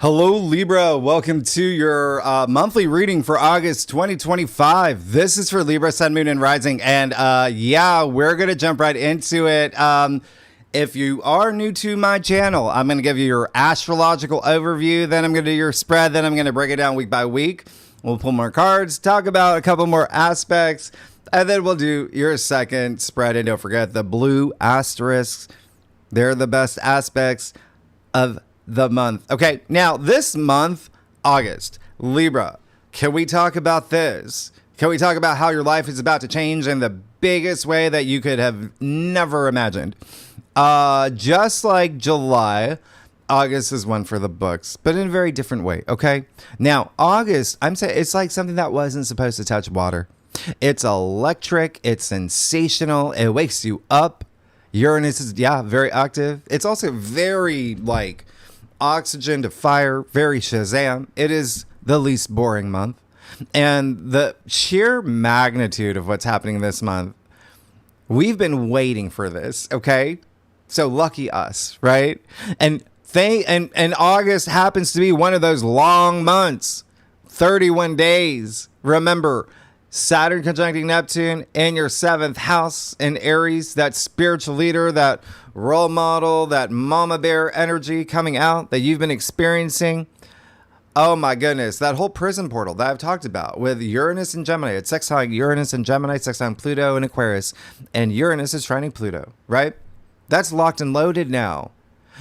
Hello, Libra. Welcome to your monthly reading for August 2025. This is for Libra, Sun, Moon, and Rising. And we're going to jump right into it. If you are new to my channel, I'm going to give you your astrological overview. Then I'm going to do your spread. Then I'm going to break it down week by week. We'll pull more cards, talk about a couple more aspects, and then we'll do your second spread. And don't forget the blue asterisks. They're the best aspects of the month. Okay, now this month, August, Libra, can we talk about this? Can we talk about how your life is about to change in the biggest way that you could have never imagined? Just like July, August is one for the books, but in a very different way, okay? Now, August, I'm saying it's like something that wasn't supposed to touch water. It's electric, it's sensational, it wakes you up. Uranus is, very active. It's also very, oxygen to fire, very Shazam. It is the least boring month. And the sheer magnitude of what's happening this month, we've been waiting for this, okay? So lucky us, right? And August happens to be one of those long months, 31 days. Remember, Saturn conjuncting Neptune in your 7th house in Aries, that spiritual leader, that role model, that mama bear energy coming out that you've been experiencing. Oh my goodness, that whole prison portal that I've talked about with Uranus and Gemini. It's sextile Uranus and Gemini, sextile Pluto and Aquarius, and Uranus is trining Pluto, right? That's locked and loaded now.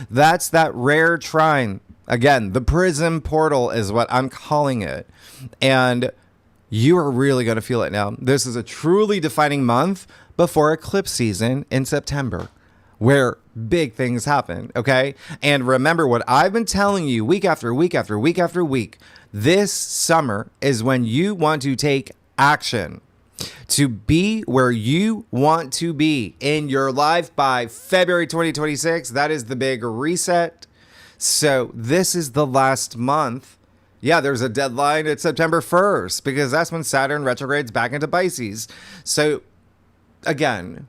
That's that rare trine. Again, the prison portal is what I'm calling it. And you are really going to feel it now. This is a truly defining month before eclipse season in September, where big things happen, okay? And remember what I've been telling you week after week after week after week. This summer is when you want to take action to be where you want to be in your life by February 2026. That is the big reset. So this is the last month. Yeah, there's a deadline at September 1st because that's when Saturn retrogrades back into Pisces. So, again,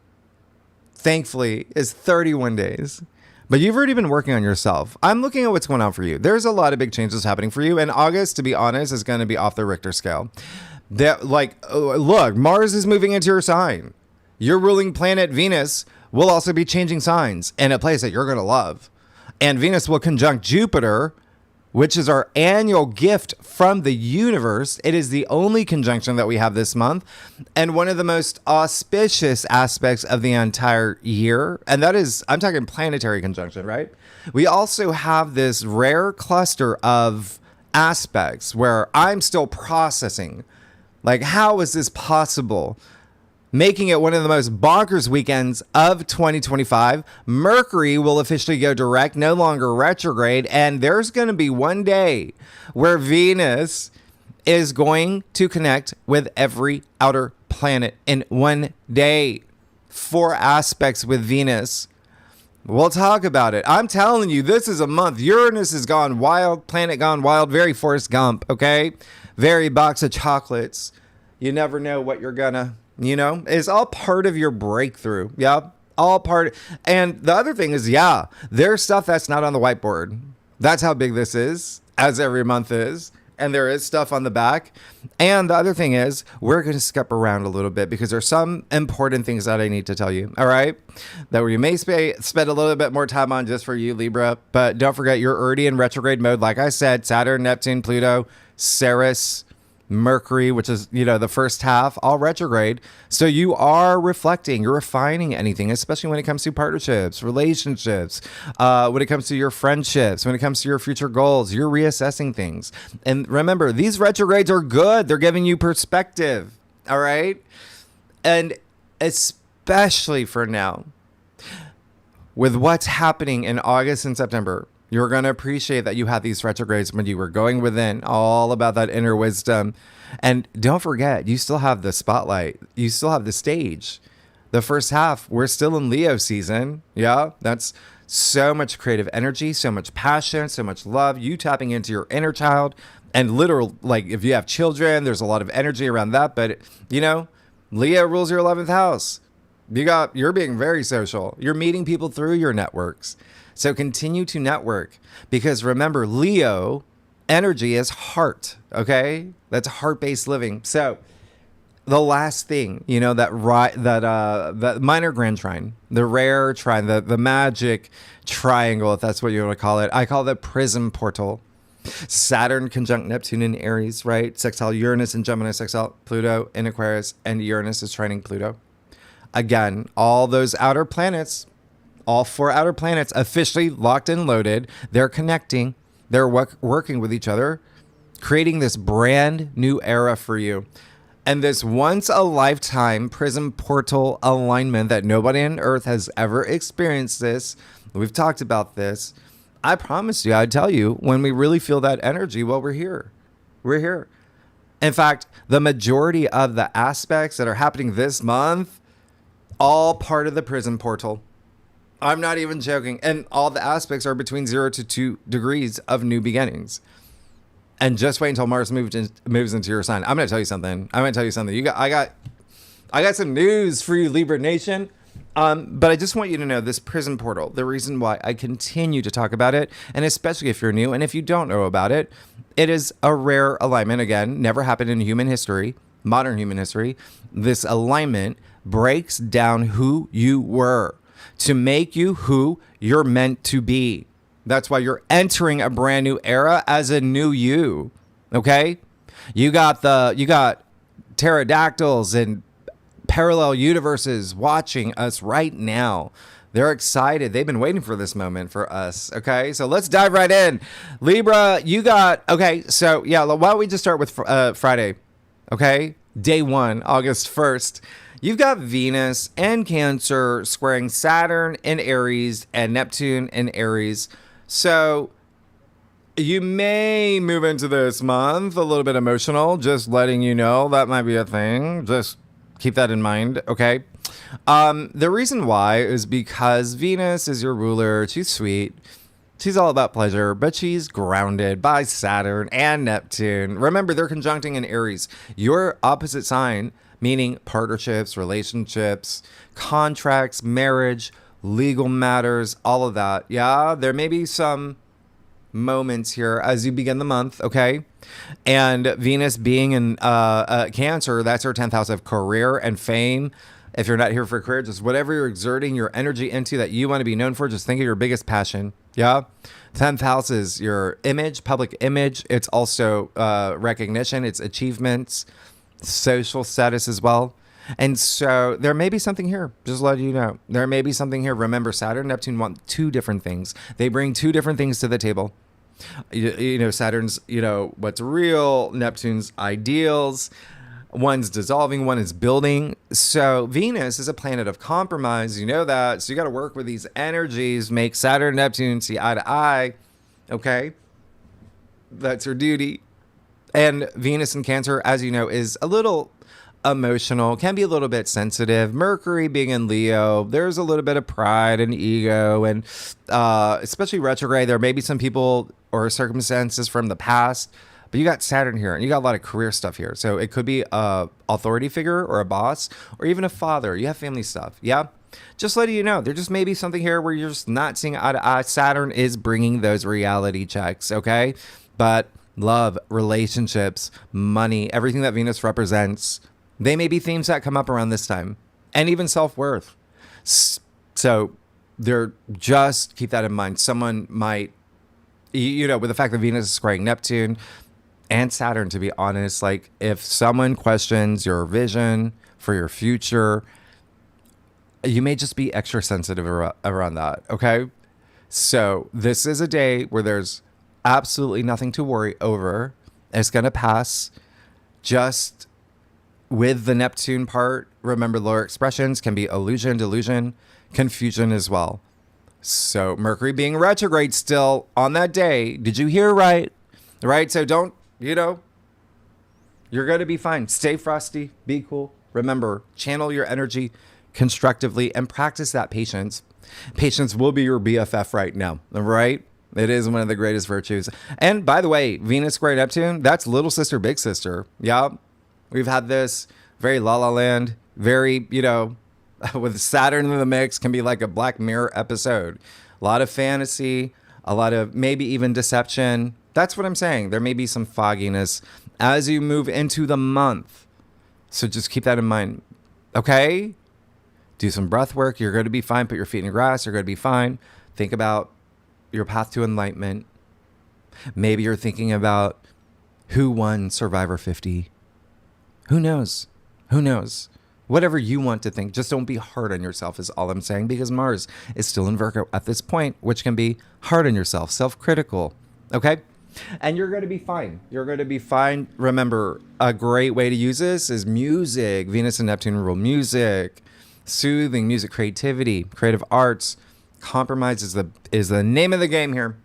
thankfully, it's 31 days. But you've already been working on yourself. I'm looking at what's going on for you. There's a lot of big changes happening for you. And August, to be honest, is going to be off the Richter scale. Look, Mars is moving into your sign. Your ruling planet, Venus, will also be changing signs in a place that you're going to love. And Venus will conjunct Jupiter, which is our annual gift from the universe. It is the only conjunction that we have this month and one of the most auspicious aspects of the entire year. And that is, I'm talking planetary conjunction, right? We also have this rare cluster of aspects where I'm still processing. How is this possible? Making it one of the most bonkers weekends of 2025. Mercury will officially go direct, no longer retrograde. And there's going to be one day where Venus is going to connect with every outer planet in one day. 4 aspects with Venus. We'll talk about it. I'm telling you, this is a month. Uranus has gone wild, planet gone wild, very Forrest Gump, okay? Very box of chocolates. You never know what you're gonna... it's all part of your breakthrough. Yeah, all part. And the other thing is, there's stuff that's not on the whiteboard. That's how big this is, as every month is. And there is stuff on the back. And the other thing is, we're going to skip around a little bit because there's some important things that I need to tell you. All right. That we may spend a little bit more time on just for you, Libra. But don't forget, you're already in retrograde mode. Like I said, Saturn, Neptune, Pluto, Ceres, Mercury, which is, the first half, all retrograde. So you are reflecting, you're refining anything, especially when it comes to partnerships, relationships, when it comes to your friendships, when it comes to your future goals, you're reassessing things. And remember, these retrogrades are good. They're giving you perspective. All right. And especially for now, with what's happening in August and September, you're going to appreciate that you had these retrogrades when you were going within, all about that inner wisdom. And don't forget, you still have the spotlight. You still have the stage. The first half, we're still in Leo season. Yeah, that's so much creative energy, so much passion, so much love. You tapping into your inner child. And literal, if you have children, there's a lot of energy around that. But, Leo rules your 11th house. You're being very social. You're meeting people through your networks. So continue to network, because remember, Leo energy is heart. Okay. That's heart-based living. So the last thing, that minor grand trine, the rare trine, the magic triangle, if that's what you want to call it. I call it prism portal. Saturn conjunct Neptune in Aries, right? Sextile Uranus in Gemini, sextile Pluto in Aquarius, and Uranus is trining Pluto. Again, all those outer planets, all 4 outer planets officially locked and loaded. They're connecting. They're working with each other, creating this brand new era for you. And this once a lifetime prism portal alignment that nobody on earth has ever experienced this. We've talked about this. I promise you, I'd tell you when we really feel that energy, well, we're here. We're here. In fact, the majority of the aspects that are happening this month, all part of the prism portal. I'm not even joking. And all the aspects are between 0 to 2 degrees of new beginnings. And just wait until Mars moves into your sign. I'm going to tell you something. I got some news for you, Libra Nation. But I just want you to know this prison portal, the reason why I continue to talk about it, and especially if you're new, and if you don't know about it, it is a rare alignment. Again, never happened in human history, modern human history. This alignment breaks down who you were to make you who you're meant to be. That's why you're entering a brand new era as a new you. Okay? You got pterodactyls and parallel universes watching us right now. They're excited. They've been waiting for this moment for us. Okay? So let's dive right in. Libra, okay, so yeah, why don't we just start with Friday? Okay? Day 1, August 1st. You've got Venus and Cancer squaring Saturn in Aries and Neptune in Aries. So you may move into this month a little bit emotional, just letting you know that might be a thing. Just keep that in mind, okay? The reason why is because Venus is your ruler. She's sweet. She's all about pleasure, but she's grounded by Saturn and Neptune. Remember, they're conjuncting in Aries. Your opposite sign, meaning partnerships, relationships, contracts, marriage, legal matters, all of that. Yeah, there may be some moments here as you begin the month, okay? And Venus being in Cancer, that's her 10th house of career and fame. If you're not here for career, just whatever you're exerting your energy into that you want to be known for, just think of your biggest passion. Yeah. 10th house is your image, public image. It's also recognition, it's achievements, social status as well. And so there may be something here. Just let you know. There may be something here. Remember, Saturn and Neptune want 2 different things. They bring 2 different things to the table. Saturn's, what's real. Neptune's ideals. One's dissolving, one is building. So Venus is a planet of compromise. You know that. So you got to work with these energies, make Saturn and Neptune see eye to eye. Okay? That's your duty. And Venus in Cancer, as you know, is a little emotional, can be a little bit sensitive. Mercury being in Leo, there's a little bit of pride and ego, and especially retrograde. There may be some people or circumstances from the past, but you got Saturn here, and you got a lot of career stuff here. So it could be a authority figure or a boss or even a father. You have family stuff. Yeah. Just letting you know, there just may be something here where you're just not seeing eye to eye. Saturn is bringing those reality checks. Okay. But love, relationships, money, everything that Venus represents, they may be themes that come up around this time, and even self-worth. So just keep that in mind. Someone might, with the fact that Venus is squaring Neptune and Saturn, to be honest, like if someone questions your vision for your future, you may just be extra sensitive around that. Okay. So this is a day where there's absolutely nothing to worry over. It's going to pass. Just with the Neptune part, remember lower expressions can be illusion, delusion, confusion as well. So Mercury being retrograde still on that day. Did you hear right? Right? So don't, you're going to be fine. Stay frosty. Be cool. Remember, channel your energy constructively and practice that patience. Patience will be your BFF right now. Right? It is one of the greatest virtues. And by the way, Venus square Neptune, that's little sister, big sister. Yeah. We've had this very La La Land, very, with Saturn in the mix, can be like a Black Mirror episode. A lot of fantasy, a lot of maybe even deception. That's what I'm saying. There may be some fogginess as you move into the month. So just keep that in mind. Okay? Do some breath work. You're going to be fine. Put your feet in the grass. You're going to be fine. Think about your path to enlightenment. Maybe you're thinking about who won Survivor 50. Who knows? Who knows? Whatever you want to think, just don't be hard on yourself is all I'm saying, because Mars is still in Virgo at this point, which can be hard on yourself, self-critical, okay? And you're going to be fine. You're going to be fine. Remember, a great way to use this is music. Venus and Neptune rule music, soothing music, creativity, creative arts. Compromise is the name of the game here.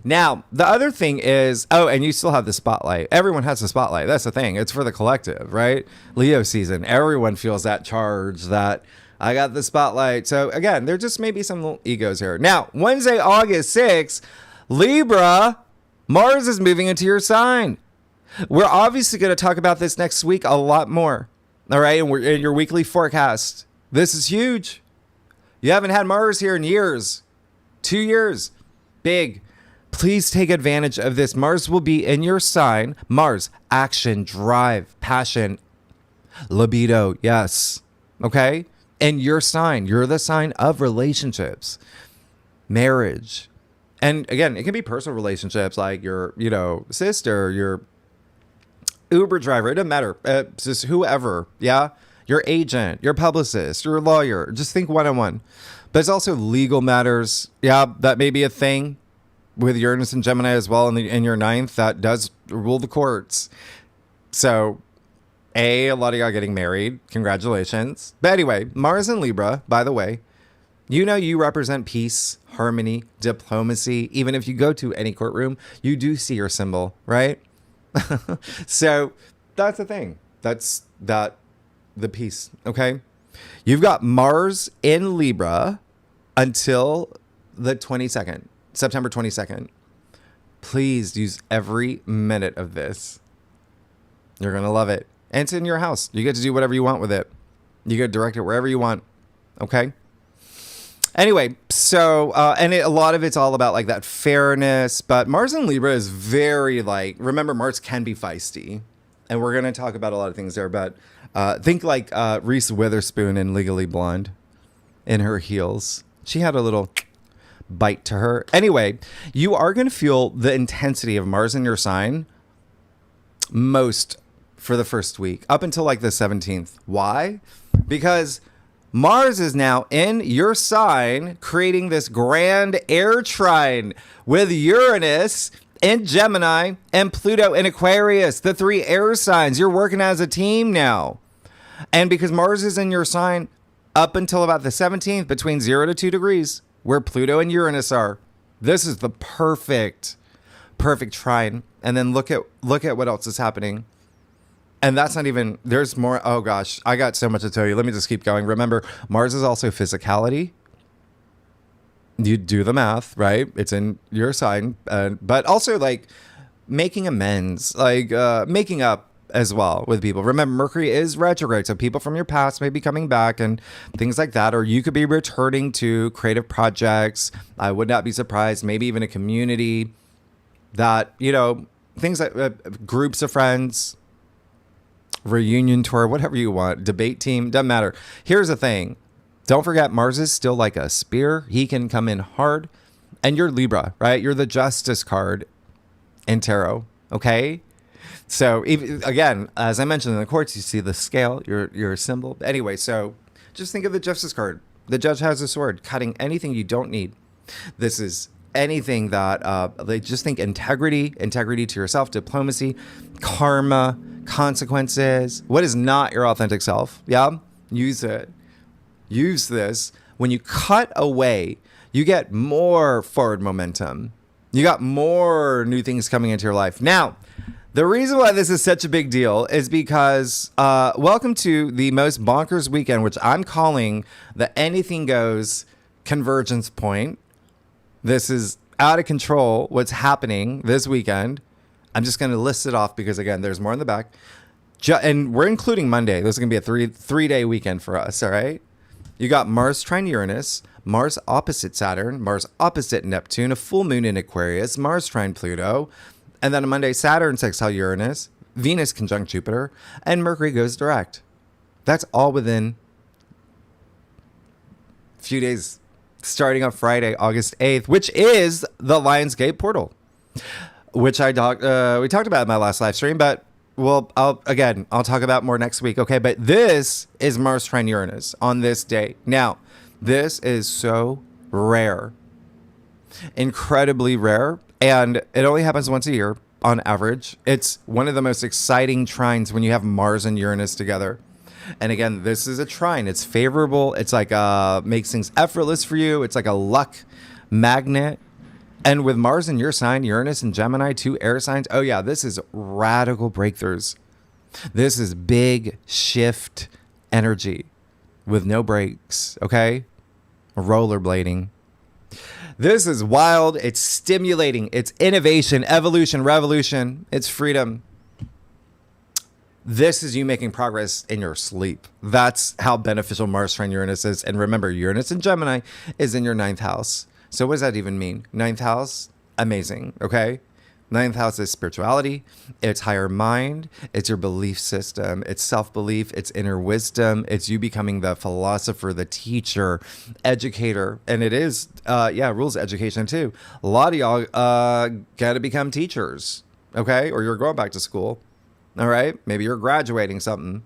Now, the other thing is, and you still have the spotlight. Everyone has the spotlight. That's the thing. It's for the collective, right? Leo season. Everyone feels that charge that I got the spotlight. So again, there just may be some little egos here. Now, Wednesday, August 6th, Libra, Mars is moving into your sign. We're obviously going to talk about this next week a lot more. All right. And we're in your weekly forecast. This is huge. You haven't had Mars here in years. 2 years. Big. Please take advantage of this. Mars will be in your sign. Mars, action, drive, passion, libido. Yes. Okay. And your sign. You're the sign of relationships, marriage. And again, it can be personal relationships like your, sister, your Uber driver. It doesn't matter. Just whoever. Yeah. Your agent, your publicist, your lawyer. Just think one-on-one. But it's also legal matters. Yeah, that may be a thing with Uranus and Gemini as well in your ninth. That does rule the courts. So, a lot of y'all getting married. Congratulations. But anyway, Mars and Libra, by the way, you represent peace, harmony, diplomacy. Even if you go to any courtroom, you do see your symbol, right? So, that's the thing. That's the peace, okay? You've got Mars in Libra until the 22nd, September 22nd. Please use every minute of this. You're going to love it. And it's in your house. You get to do whatever you want with it. You get to direct it wherever you want, okay? Anyway, so, a lot of it's all about like that fairness, but Mars in Libra is very remember, Mars can be feisty. And we're going to talk about a lot of things there, but think like Reese Witherspoon in Legally Blonde in her heels. She had a little bite to her. Anyway, you are going to feel the intensity of Mars in your sign most for the first week, up until like the 17th. Why? Because Mars is now in your sign, creating this grand air trine with Uranus in Gemini and Pluto in Aquarius, the 3 air signs. You're working as a team now. And because Mars is in your sign up until about the 17th, between 0 to 2 degrees, where Pluto and Uranus are, this is the perfect trine. And then look at what else is happening. And that's not even, there's more. Oh gosh, I got so much to tell you. Let me just keep going. Remember, Mars is also physicality. You do the math, right? It's in your sign, but also like making amends, like making up as well with people. Remember, Mercury is retrograde, so people from your past may be coming back and things like that, or you could be returning to creative projects. I would not be surprised. Maybe even a community that, things like groups of friends, reunion tour, whatever you want, debate team, doesn't matter. Here's the thing. Don't forget, Mars is still like a spear. He can come in hard. And you're Libra, right? You're the Justice card in tarot, okay? So, again, as I mentioned in the courts, you see the scale, your symbol. Anyway, so just think of the Justice card. The Judge has a sword, cutting anything you don't need. This is anything that, they just think integrity to yourself, diplomacy, karma, consequences. What is not your authentic self? Yeah? Use it. Use this. When you cut away, you get more forward momentum. You got more new things coming into your life. Now, the reason why this is such a big deal is because welcome to the most bonkers weekend, which I'm calling the anything goes convergence point. This is out of control what's happening this weekend. I'm just going to list it off because, again, there's more in the back. And we're including Monday. This is going to be a three-day weekend for us, all right? You got Mars trine Uranus, Mars opposite Saturn, Mars opposite Neptune, a full moon in Aquarius, Mars trine Pluto, and then on Monday, Saturn sextile Uranus, Venus conjunct Jupiter, and Mercury goes direct. That's all within a few days, starting on Friday, August 8th, which is the Lionsgate portal, which we talked about in my last live stream, but I'll talk about more next week. Okay. But this is Mars trine Uranus on this day. Now, this is so rare, incredibly rare. And it only happens once a year on average. It's one of the most exciting trines when you have Mars and Uranus together. And again, this is a trine. It's favorable. It's like, makes things effortless for you. It's like a luck magnet. And with Mars in your sign, Uranus and Gemini, 2 air signs. Oh yeah, this is radical breakthroughs. This is big shift energy with no breaks, okay? Rollerblading. This is wild. It's stimulating. It's innovation, evolution, revolution. It's freedom. This is you making progress in your sleep. That's how beneficial Mars trine Uranus is. And remember, Uranus in Gemini is in your 9th house. So what does that even mean? 9th house, amazing, okay? 9th house is spirituality. It's higher mind. It's your belief system. It's self-belief. It's inner wisdom. It's you becoming the philosopher, the teacher, educator. And it is, rules education too. A lot of y'all got to become teachers, okay? Or you're going back to school, all right? Maybe you're graduating something.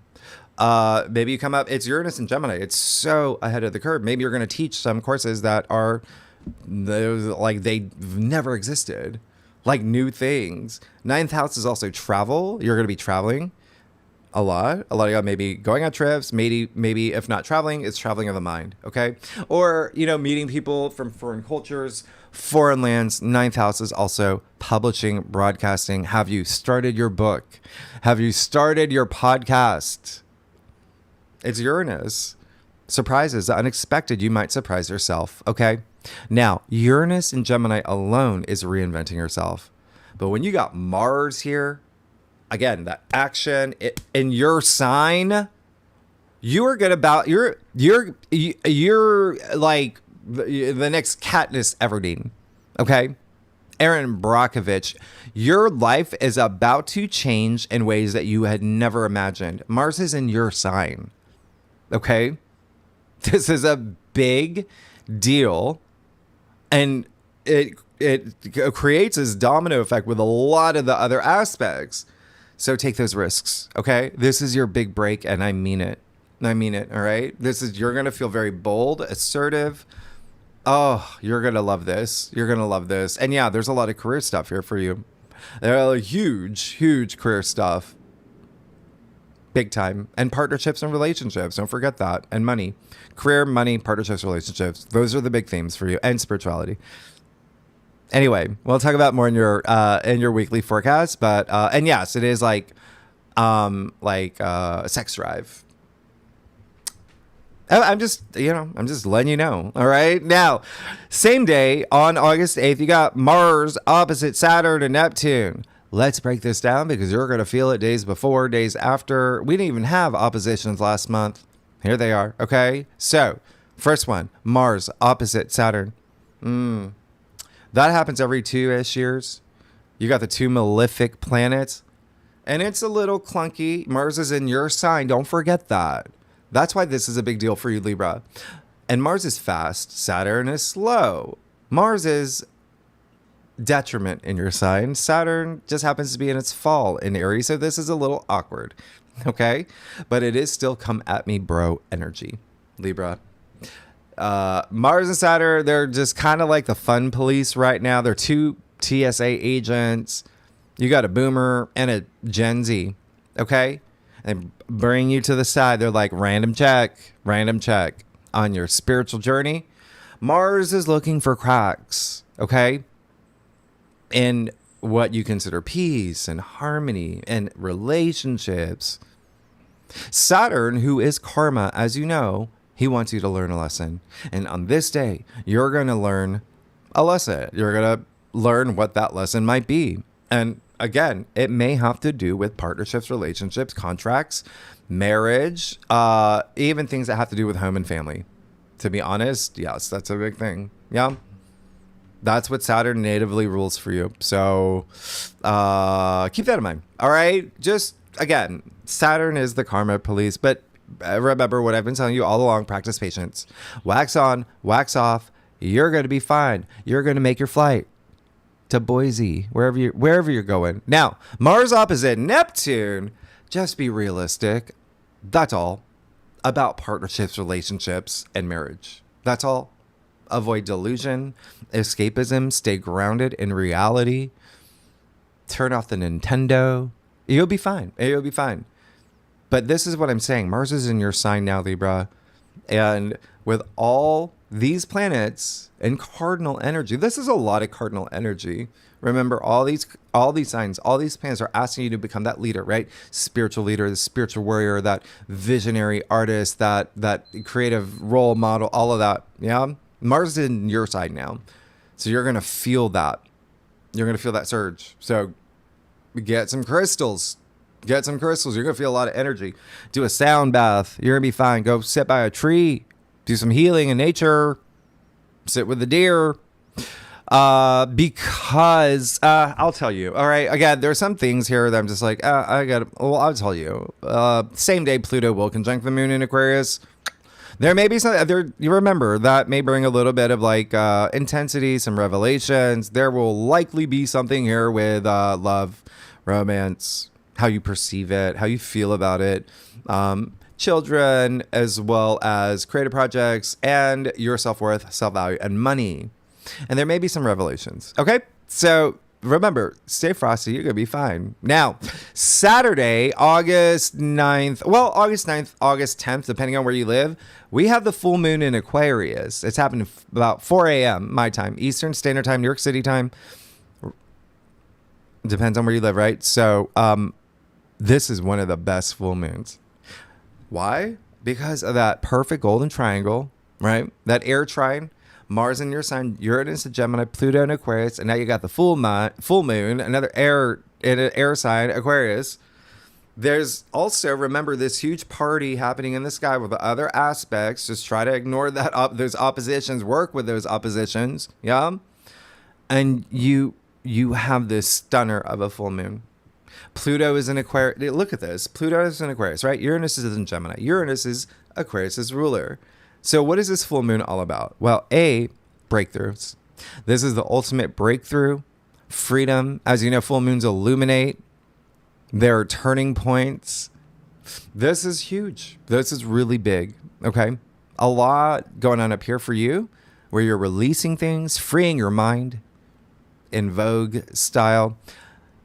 Maybe you come up, it's Uranus and Gemini. It's so ahead of the curve. Maybe you're going to teach some courses that are like they've never existed, like new things. 9th house is also travel. You're going to be traveling a lot of y'all may be going on trips. Maybe if not traveling, it's traveling of the mind. Okay. Or, meeting people from foreign cultures, foreign lands. 9th house is also publishing, broadcasting. Have you started your book? Have you started your podcast? It's Uranus. Surprises, the unexpected. You might surprise yourself. Okay. Now, Uranus in Gemini alone is reinventing yourself. But when you got Mars here, again, that action in your sign, you are good about you're like the next Katniss Everdeen. Okay? Aaron Brockovich, your life is about to change in ways that you had never imagined. Mars is in your sign. Okay? This is a big deal. And it creates this domino effect with a lot of the other aspects. So take those risks, okay? This is your big break, and I mean it. All right? You're going to feel very bold, assertive. Oh, you're going to love this. And yeah, there's a lot of career stuff here for you. Huge career stuff. Big time. And partnerships and relationships. Don't forget that. And money. Career, money, partnerships, relationships. Those are the big themes for you. And spirituality. Anyway, we'll talk about more in your weekly forecast. But and yes, it is like sex drive. I'm just letting you know. All right. Now, same day on August 8th, you got Mars opposite Saturn and Neptune. Let's break this down because you're going to feel it days before, days after. We didn't even have oppositions last month. Here they are. Okay. So first one, Mars opposite Saturn. That happens every 2-ish years. You got the 2 malefic planets and it's a little clunky. Mars is in your sign. Don't forget that. That's why this is a big deal for you, Libra. And Mars is fast. Saturn is slow. Mars is detriment in your sign. Saturn just happens to be in its fall in Aries, so this is a little awkward, okay? But it is still come at me, bro, energy, Libra. Mars and Saturn, they're just kind of like the fun police right now. They're 2 TSA agents. You got a boomer and a Gen Z, okay? And bring you to the side. They're like random check on your spiritual journey. Mars is looking for cracks, okay? In what you consider peace and harmony and relationships. Saturn, who is karma, as you know, he wants you to learn a lesson. And on this day, you're going to learn a lesson. You're going to learn what that lesson might be. And again, it may have to do with partnerships, relationships, contracts, marriage, even things that have to do with home and family. To be honest, yes, that's a big thing. Yeah. That's what Saturn natively rules for you. So keep that in mind. All right. Just, again, Saturn is the karma police. But remember what I've been telling you all along. Practice patience. Wax on, wax off. You're going to be fine. You're going to make your flight to Boise, wherever you're going. Now, Mars opposite Neptune. Just be realistic. That's all. About partnerships, relationships, and marriage. That's all. Avoid delusion, escapism, stay grounded in reality. Turn off the Nintendo. You'll be fine. You'll be fine. But this is what I'm saying. Mars is in your sign now, Libra. And with all these planets and cardinal energy, this is a lot of cardinal energy. Remember, all these signs, all these planets are asking you to become that leader, right? Spiritual leader, the spiritual warrior, that visionary artist, that creative role model, all of that. Yeah. Mars is in your side now. So you're going to feel that. You're going to feel that surge. So get some crystals. Get some crystals. You're going to feel a lot of energy. Do a sound bath. You're going to be fine. Go sit by a tree. Do some healing in nature. Sit with the deer. Because I'll tell you. All right. Again, there are some things here that I'm just like, I'll tell you. Same day Pluto will conjunct the moon in Aquarius. There may be some there. You remember that may bring a little bit of like intensity, some revelations. There will likely be something here with love, romance, how you perceive it, how you feel about it, children, as well as creative projects and your self-worth, self-value, and money. And there may be some revelations. Okay, so remember, stay frosty. You're going to be fine. Now, Saturday, August 9th, August 9th, August 10th, depending on where you live, we have the full moon in Aquarius. It's happening about 4 a.m. my time, Eastern Standard Time, New York City time. Depends on where you live, right? So this is one of the best full moons. Why? Because of that perfect golden triangle, right? That air trine. Mars in your sign, Uranus in Gemini, Pluto in Aquarius, and now you got the full moon, another air in an air sign, Aquarius. There's also, remember, this huge party happening in the sky with the other aspects. Just try to ignore that those oppositions, work with those oppositions, yeah? And you have this stunner of a full moon. Pluto is in Aquarius. Look at this. Pluto is in Aquarius, right? Uranus is in Gemini. Uranus is Aquarius' ruler. So what is this full moon all about? Well, breakthroughs. This is the ultimate breakthrough, freedom. As you know, full moons illuminate. There are turning points. This is huge. This is really big, okay? A lot going on up here for you where you're releasing things, freeing your mind in Vogue style.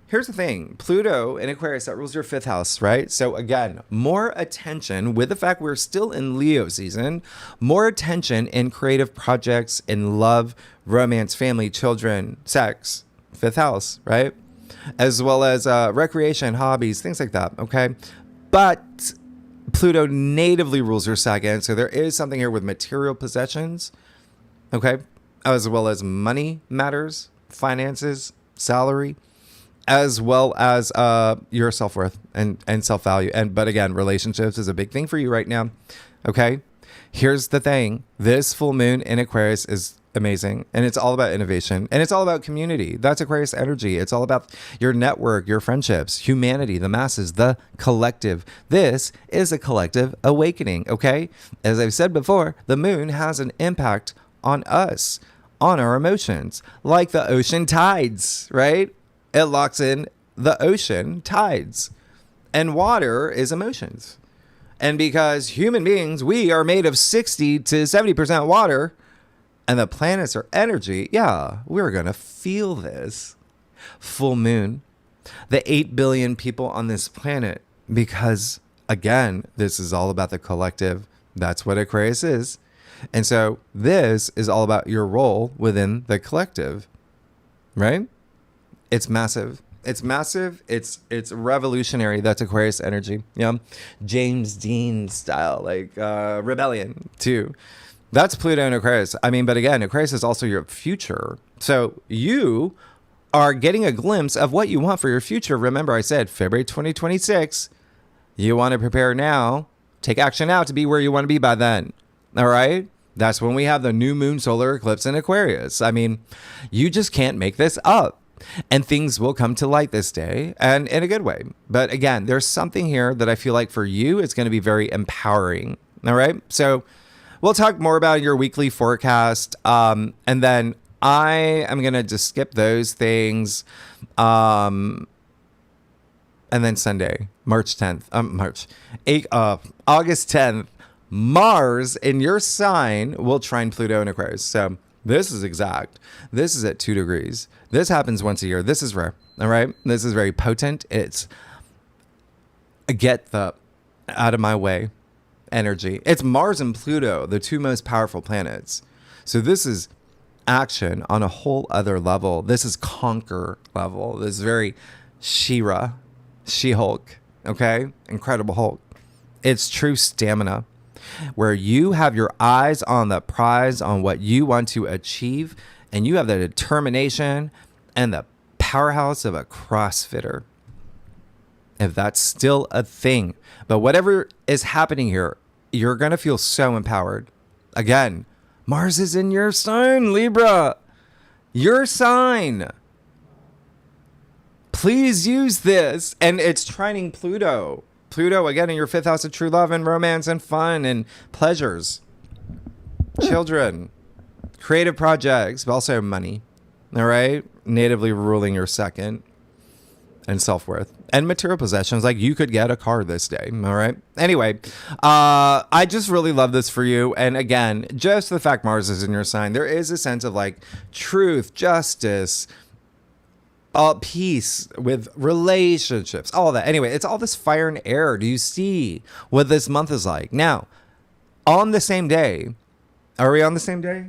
Here's the thing. Pluto in Aquarius, that rules your 5th house, right? So again, more attention with the fact we're still in Leo season, more attention in creative projects, in love, romance, family, children, sex, 5th house, right? As well as recreation, hobbies, things like that, okay? But Pluto natively rules your 2nd, so there is something here with material possessions, okay? As well as money matters, finances, salary, as well as your self-worth and self-value. But again, relationships is a big thing for you right now. Okay. Here's the thing. This full moon in Aquarius is amazing. And it's all about innovation. And it's all about community. That's Aquarius energy. It's all about your network, your friendships, humanity, the masses, the collective. This is a collective awakening. Okay. As I've said before, the moon has an impact on us, on our emotions, like the ocean tides, right? It locks in the ocean tides, and water is emotions. And because human beings, we are made of 60 to 70% water, and the planets are energy, yeah, we're going to feel this. Full moon, the 8 billion people on this planet, because again, this is all about the collective. That's what Aquarius is. And so this is all about your role within the collective, right? It's massive. It's massive. It's revolutionary. That's Aquarius energy. Yeah. James Dean style, like rebellion too. That's Pluto and Aquarius. I mean, but again, Aquarius is also your future. So you are getting a glimpse of what you want for your future. Remember, I said February 2026. You want to prepare now. Take action now to be where you want to be by then. All right. That's when we have the new moon solar eclipse in Aquarius. I mean, you just can't make this up. And things will come to light this day, and in a good way. But again, there's something here that I feel like for you, it's going to be very empowering. All right. So we'll talk more about your weekly forecast. And then I am going to just skip those things. And then Sunday, August 10th, Mars in your sign will trine Pluto in Aquarius. So this is exact. This is at 2 degrees. This happens once a year. This is rare. All right. This is very potent. It's get the out of my way energy. It's Mars and Pluto, the two most powerful planets. So this is action on a whole other level. This is conquer level. This is very She-Ra, She-Hulk. Okay. Incredible Hulk. It's true stamina, where you have your eyes on the prize, on what you want to achieve, and you have the determination and the powerhouse of a CrossFitter. If that's still a thing. But whatever is happening here, you're going to feel so empowered. Again, Mars is in your sign, Libra. Your sign. Please use this. And it's trining Pluto. Pluto, again, in your 5th house of true love and romance and fun and pleasures. Children. Creative projects, but also money. All right? Natively ruling your 2nd. And self-worth. And material possessions. Like you could get a car this day. All right? Anyway, I just really love this for you. And again, just the fact Mars is in your sign, there is a sense of like truth, justice, peace with relationships, all of that. Anyway, it's all this fire and air. Do you see what this month is like? Now, on the same day, are we on the same day?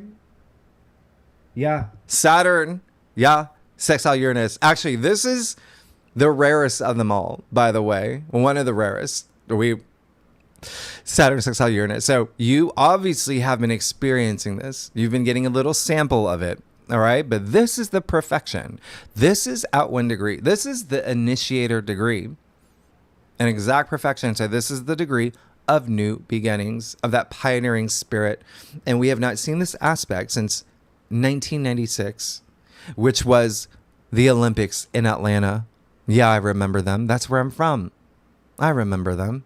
Yeah. Saturn. Yeah. Sextile Uranus. Actually, this is the rarest of them all, by the way. One of the rarest. Saturn sextile Uranus. So you obviously have been experiencing this. You've been getting a little sample of it. All right. But this is the perfection. This is out 1 degree. This is the initiator degree. An exact perfection. So this is the degree of new beginnings, of that pioneering spirit. And we have not seen this aspect since 1996, which was the Olympics in Atlanta. Yeah, I remember them. That's where I'm from. I remember them.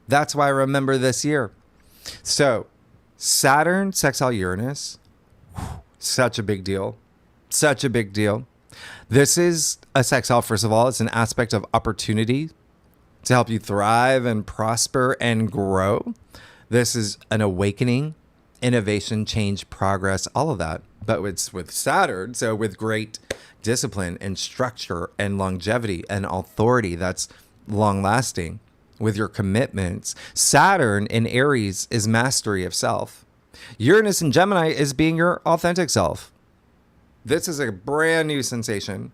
That's why I remember this year. So Saturn sextile Uranus, such a big deal. Such a big deal. This is a sextile, first of all. It's an aspect of opportunity to help you thrive and prosper and grow. This is an awakening, innovation, change, progress, all of that. But it's with Saturn, so with great discipline and structure and longevity and authority that's long lasting with your commitments. Saturn in Aries is mastery of self. Uranus in Gemini is being your authentic self. This is a brand new sensation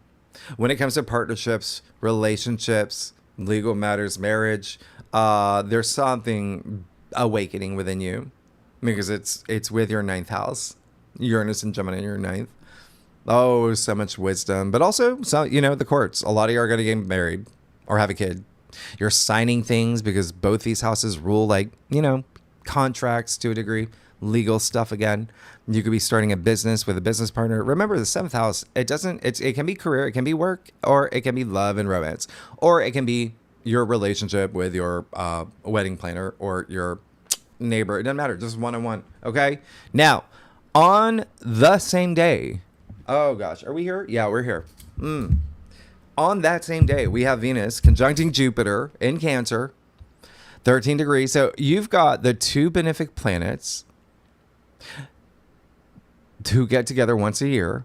when it comes to partnerships, relationships, legal matters, marriage. There's something awakening within you because it's with your 9th house. Uranus and Gemini in your 9th. Oh, so much wisdom. But also, so the courts. A lot of you are going to get married or have a kid. You're signing things because both these houses rule contracts to a degree. Legal stuff again. You could be starting a business with a business partner. Remember, the 7th house, it can be career, it can be work, or it can be love and romance. Or it can be your relationship with your wedding planner or your neighbor. It doesn't matter. Just one-on-one. Okay? Now, on the same day, oh gosh, are we here? Yeah, we're here. On that same day, we have Venus conjuncting Jupiter in Cancer, 13 degrees. So you've got the two benefic planets to get together once a year.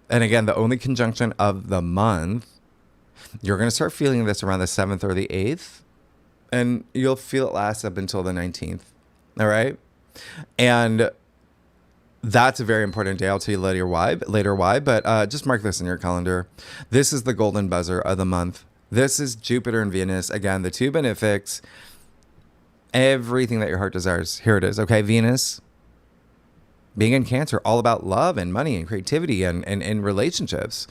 And again, the only conjunction of the month. You're going to start feeling this around the 7th or the 8th. And you'll feel it last up until the 19th. All right? And that's a very important day. I'll tell you later why. But just mark this in your calendar. This is the golden buzzer of the month. This is Jupiter and Venus. Again, the two benefics. Everything that your heart desires. Here it is. Okay, Venus being in Cancer, all about love and money and creativity and relationships.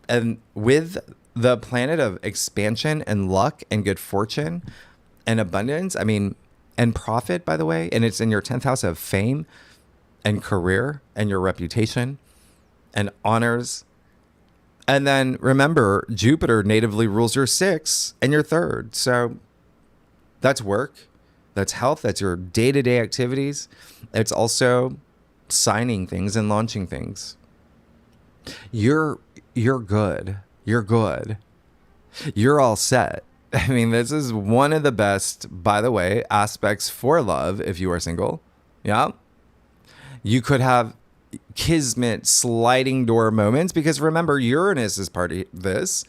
And with the planet of expansion and luck and good fortune and abundance, and profit, by the way, and it's in your 10th house of fame, and career and your reputation and honors. And then remember, Jupiter natively rules your 6th and your 3rd. So that's work, that's health, that's your day-to-day activities. It's also signing things and launching things. You're good. You're good. You're all set. I mean, this is one of the best, by the way, aspects for love if you are single. Yeah. You could have kismet sliding door moments because remember, Uranus is part of this.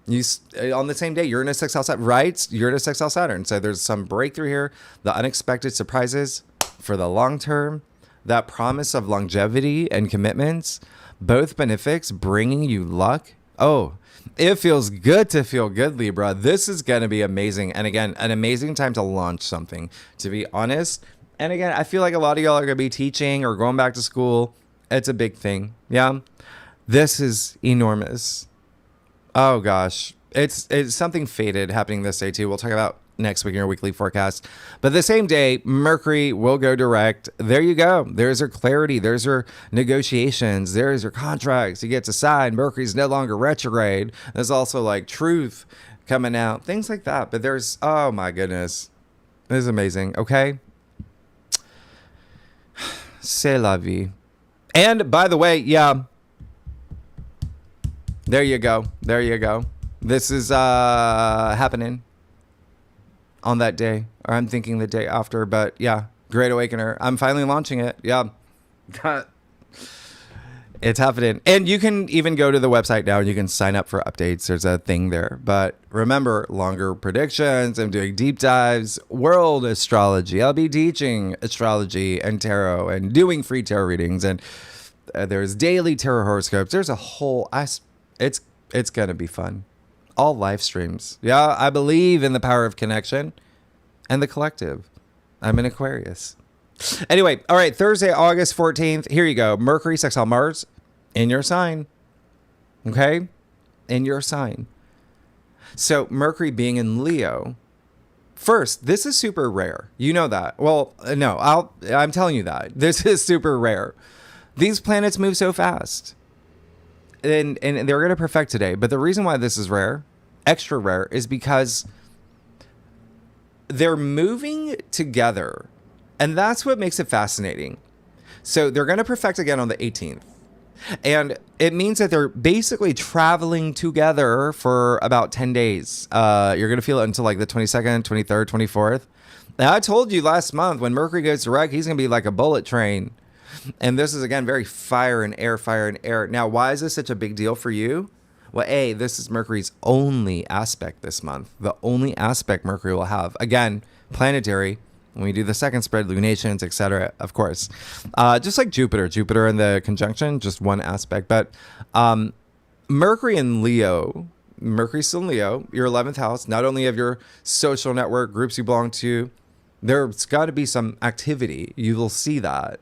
On the same day, Uranus sextile Saturn, right? Uranus sextile Saturn. So there's some breakthrough here. The unexpected surprises for the long term. That promise of longevity and commitments. Both benefics bringing you luck. Oh, it feels good to feel good, Libra. This is going to be amazing. And again, an amazing time to launch something, to be honest. And again, I feel like a lot of y'all are going to be teaching or going back to school. It's a big thing. Yeah. This is enormous. Oh, gosh. It's something fated happening this day, too. We'll talk about next week in your weekly forecast. But the same day, Mercury will go direct. There you go. There's your clarity. There's your negotiations. There's your contracts. You get to sign. Mercury's no longer retrograde. There's also like truth coming out. Things like that. But there's, oh my goodness. This is amazing. Okay. C'est la vie. And by the way, yeah. There you go. There you go. This is happening on that day, or I'm thinking the day after, but yeah, Great Awakener. I'm finally launching it. Yeah. It's happening. And you can even go to the website now and you can sign up for updates. There's a thing there. But remember, longer predictions. I'm doing deep dives, world astrology. I'll be teaching astrology and tarot and doing free tarot readings. And there's daily tarot horoscopes. There's a whole, it's going to be fun. All live streams. Yeah, I believe in the power of connection and the collective. I'm an Aquarius. Anyway, all right, Thursday, August 14th. Here you go. Mercury sextile Mars in your sign. Okay? In your sign. So Mercury being in Leo. First, this is super rare. You know that. Well, no, I'm telling you that. This is super rare. These planets move so fast. And they're going to perfect today. But the reason why this is rare, extra rare, is because they're moving together. And that's what makes it fascinating. So they're going to perfect again on the 18th. And it means that they're basically traveling together for about 10 days. You're going to feel it until like the 22nd, 23rd, 24th. Now, I told you last month when Mercury goes direct, he's going to be like a bullet train. And this is, again, very fire and air, fire and air. Now, why is this such a big deal for you? Well, A, this is Mercury's only aspect this month. The only aspect Mercury will have. Again, planetary. When we do the second spread, lunations, etc., of course. Just like Jupiter in the conjunction, just one aspect. But Mercury in Leo, Mercury's still in Leo, your 11th house, not only of your social network, groups you belong to, there's got to be some activity. You will see that.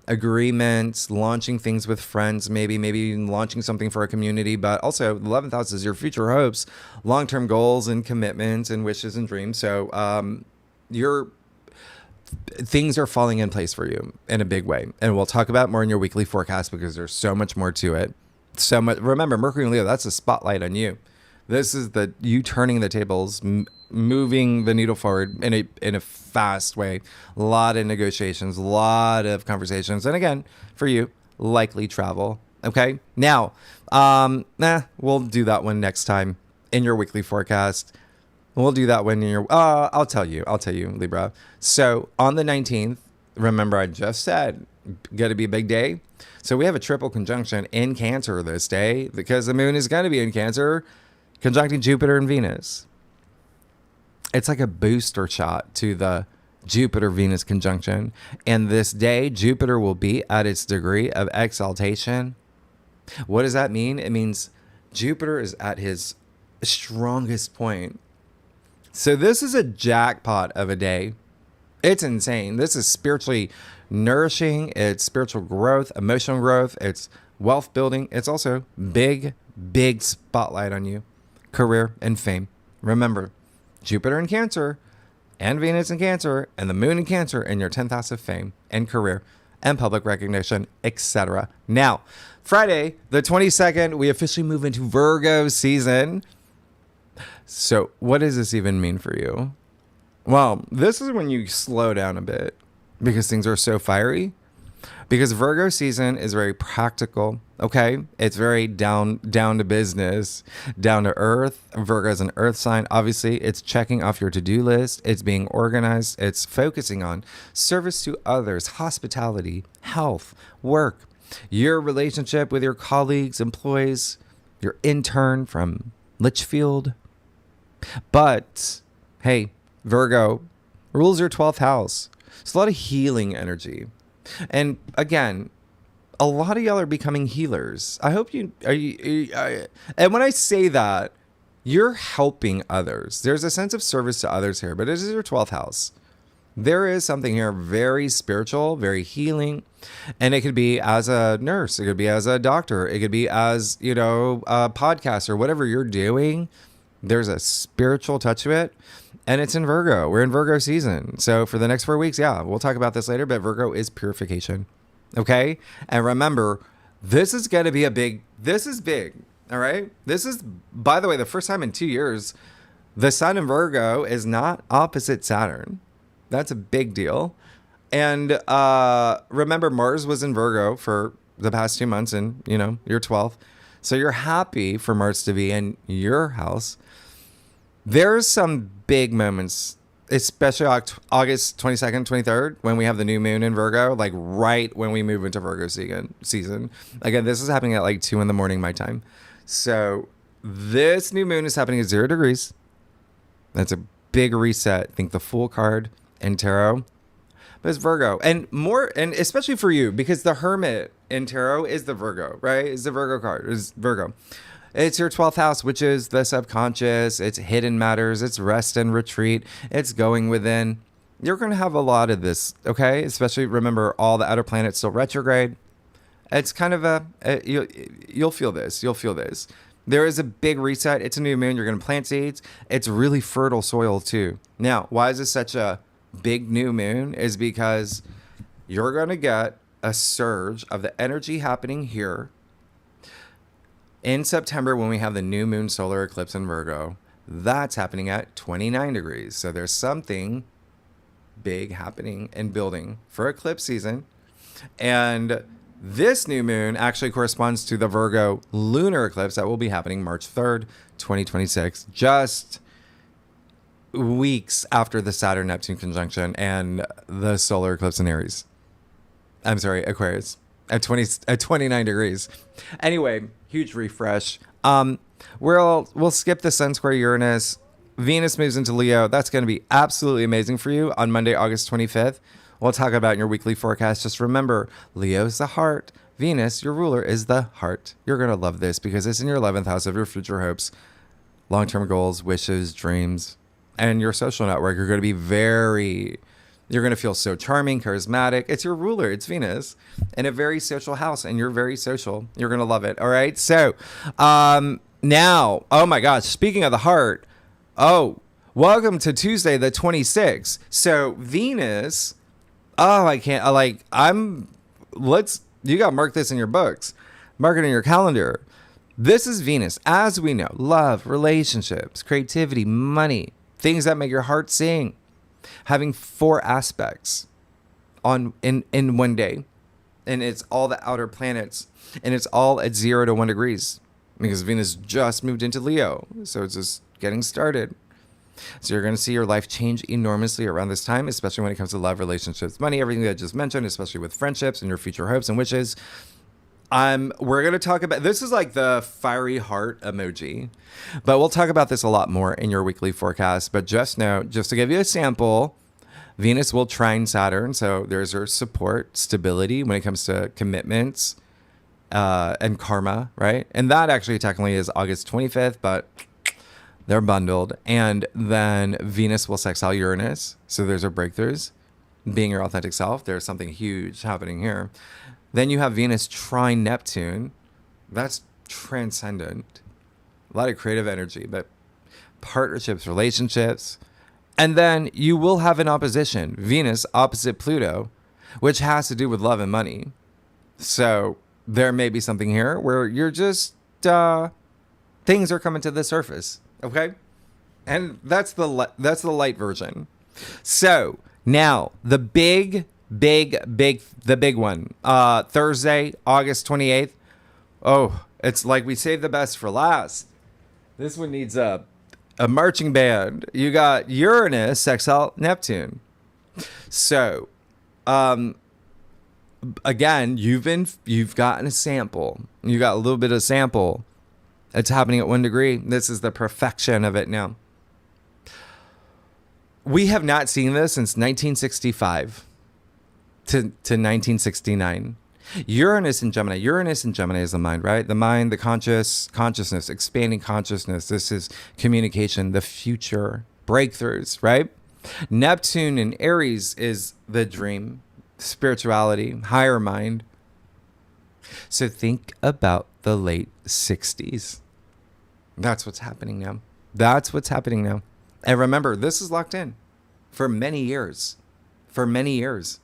Agreements, launching things with friends, maybe even launching something for a community, but also the 11th house is your future hopes, long-term goals and commitments and wishes and dreams. So things are falling in place for you in a big way. And we'll talk about more in your weekly forecast because there's so much more to it. So much. Remember, Mercury and Leo, that's a spotlight on you. This is you turning the tables, moving the needle forward in a fast way. A lot of negotiations, a lot of conversations. And again, for you, likely travel. Okay. Now, we'll do that one next time in your weekly forecast. We'll do that one in your, I'll tell you, Libra. So on the 19th, remember I just said, going to be a big day. So we have a triple conjunction in Cancer this day because the moon is going to be in Cancer, conjuncting Jupiter and Venus. It's like a booster shot to the Jupiter-Venus conjunction. And this day, Jupiter will be at its degree of exaltation. What does that mean? It means Jupiter is at his strongest point. So this is a jackpot of a day. It's insane. This is spiritually nourishing. It's spiritual growth, emotional growth. It's wealth building. It's also big spotlight on you. Career and fame. Remember, Jupiter in Cancer and Venus in Cancer and the moon in Cancer in your 10th house of fame and career. and public recognition, etc. Now, Friday, the 22nd, we officially move into Virgo season. So what does this even mean for you? Well, this is when you slow down a bit because things are so fiery. Because Virgo season is very practical, okay? It's very down to business, down to earth. Virgo is an earth sign. Obviously, it's checking off your to-do list. It's being organized. It's focusing on service to others, hospitality, health, work, your relationship with your colleagues, employees, your intern from Litchfield. But, hey, Virgo rules your 12th house. It's a lot of healing energy. And again, a lot of y'all are becoming healers. I hope and when I say that, you're helping others. There's a sense of service to others here, but it is your 12th house. There is something here very spiritual, very healing. And it could be as a nurse. It could be as a doctor. It could be as, a podcaster, whatever you're doing. There's a spiritual touch to it. And it's in Virgo. We're in Virgo season. So for the next 4 weeks, we'll talk about this later, but Virgo is purification. Okay? And remember, this is going to be this is big. All right? This is, by the way, the first time in 2 years, the sun in Virgo is not opposite Saturn. That's a big deal. And remember, Mars was in Virgo for the past 2 months and, your 12th. So you're happy for Mars to be in your house. There's some big moments, especially August 22nd, 23rd, when we have the new moon in Virgo, like right when we move into Virgo season. Again, this is happening at like 2 a.m. my time. So this new moon is happening at 0 degrees. That's a big reset. Think the Fool card in tarot. But it's Virgo. And especially for you, because the Hermit in tarot is the Virgo, right? It's the Virgo card. It's Virgo. It's your 12th house, which is the subconscious. It's hidden matters. It's rest and retreat. It's going within. You're going to have a lot of this, okay? Especially remember all the outer planets still retrograde. It's kind of you'll feel this. You'll feel this. There is a big reset. It's a new moon. You're going to plant seeds. It's really fertile soil too. Now, why is this such a big new moon? Is because you're going to get a surge of the energy happening here in September when we have the new moon solar eclipse in Virgo. That's happening at 29 degrees. So there's something big happening and building for eclipse season. And this new moon actually corresponds to the Virgo lunar eclipse that will be happening March 3rd, 2026, just weeks after the Saturn-Neptune conjunction and the solar eclipse in Aries. I'm sorry, Aquarius. At 29 degrees. Anyway, huge refresh. We'll skip the Sun square Uranus. Venus moves into Leo. That's going to be absolutely amazing for you on Monday, August 25th. We'll talk about in your weekly forecast. Just remember, Leo's the heart. Venus, your ruler, is the heart. You're going to love this because it's in your 11th house of your future hopes, long-term goals, wishes, dreams, and your social network. You're going to you're going to feel so charming, charismatic. It's your ruler. It's Venus in a very social house, and you're very social. You're going to love it. All right. So now, oh my gosh, speaking of the heart, welcome to Tuesday, the 26th. So Venus, you got to mark this in your books, mark it in your calendar. This is Venus, as we know, love, relationships, creativity, money, things that make your heart sing. Having 4 aspects in one day, and it's all the outer planets, and it's all at 0 to 1 degrees because Venus just moved into Leo, so it's just getting started. So you're going to see your life change enormously around this time, especially when it comes to love, relationships, money, everything that I just mentioned, especially with friendships and your future hopes and wishes. We're going to talk about, this is like the fiery heart emoji, but we'll talk about this a lot more in your weekly forecast. But just know, just to give you a sample, Venus will trine Saturn. So there's your support, stability when it comes to commitments and karma, right? And that actually technically is August 25th, but they're bundled. And then Venus will sextile Uranus. So there's our breakthroughs, being your authentic self. There's something huge happening here. Then you have Venus trine Neptune. That's transcendent. A lot of creative energy, but partnerships, relationships. And then you will have an opposition. Venus opposite Pluto. which has to do with love and money. So there may be something here where you're just, things are coming to the surface. Okay. And that's the light version. So now the big one, Thursday, August 28th. Oh, it's like we saved the best for last. This one needs a marching band. You got Uranus, sextile Neptune. So, again, you've gotten a sample. You got a little bit of sample. It's happening at 1 degree. This is the perfection of it now. We have not seen this since 1965 to 1969. Uranus in Gemini. Uranus in Gemini is the mind, right? The mind, the consciousness, expanding consciousness. This is communication, the future, breakthroughs, right? Neptune in Aries is the dream, spirituality, higher mind. So think about the late 60s. That's what's happening now. That's what's happening now. And remember, this is locked in for many years. For many years.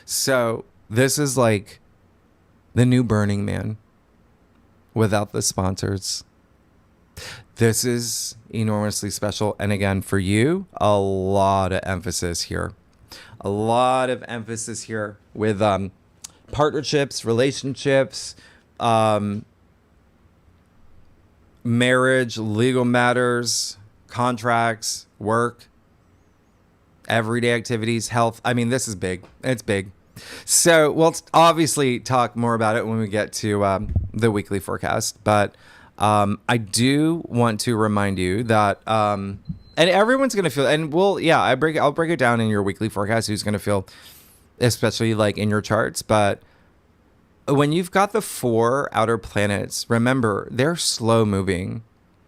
So this is like the new Burning Man without the sponsors. This is enormously special. And again, for you, a lot of emphasis here. A lot of emphasis here with partnerships, relationships, marriage, legal matters, contracts, work, everyday activities, health. I mean, this is big. It's big. So we'll obviously talk more about it when we get to the weekly forecast. But I do want to remind you that, and everyone's going to feel, and I'll break it down in your weekly forecast who's going to feel, especially like in your charts. But when you've got the 4 outer planets, remember, they're slow moving.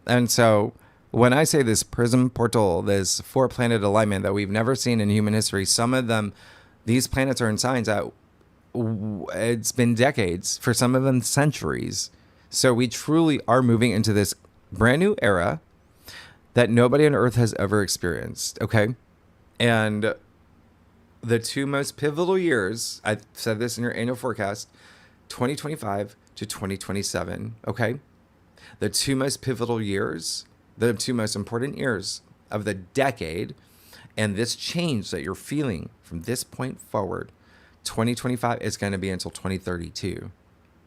And so when I say this prism portal, this 4 planet alignment that we've never seen in human history, some of them, these planets are in signs that it's been decades, for some of them centuries. So we truly are moving into this brand new era that nobody on Earth has ever experienced. Okay. And the 2 most pivotal years, I said this in your annual forecast, 2025 to 2027. Okay. The 2 most pivotal years, the 2 most important years of the decade, and this change that you're feeling from this point forward, 2025 is going to be until 2032.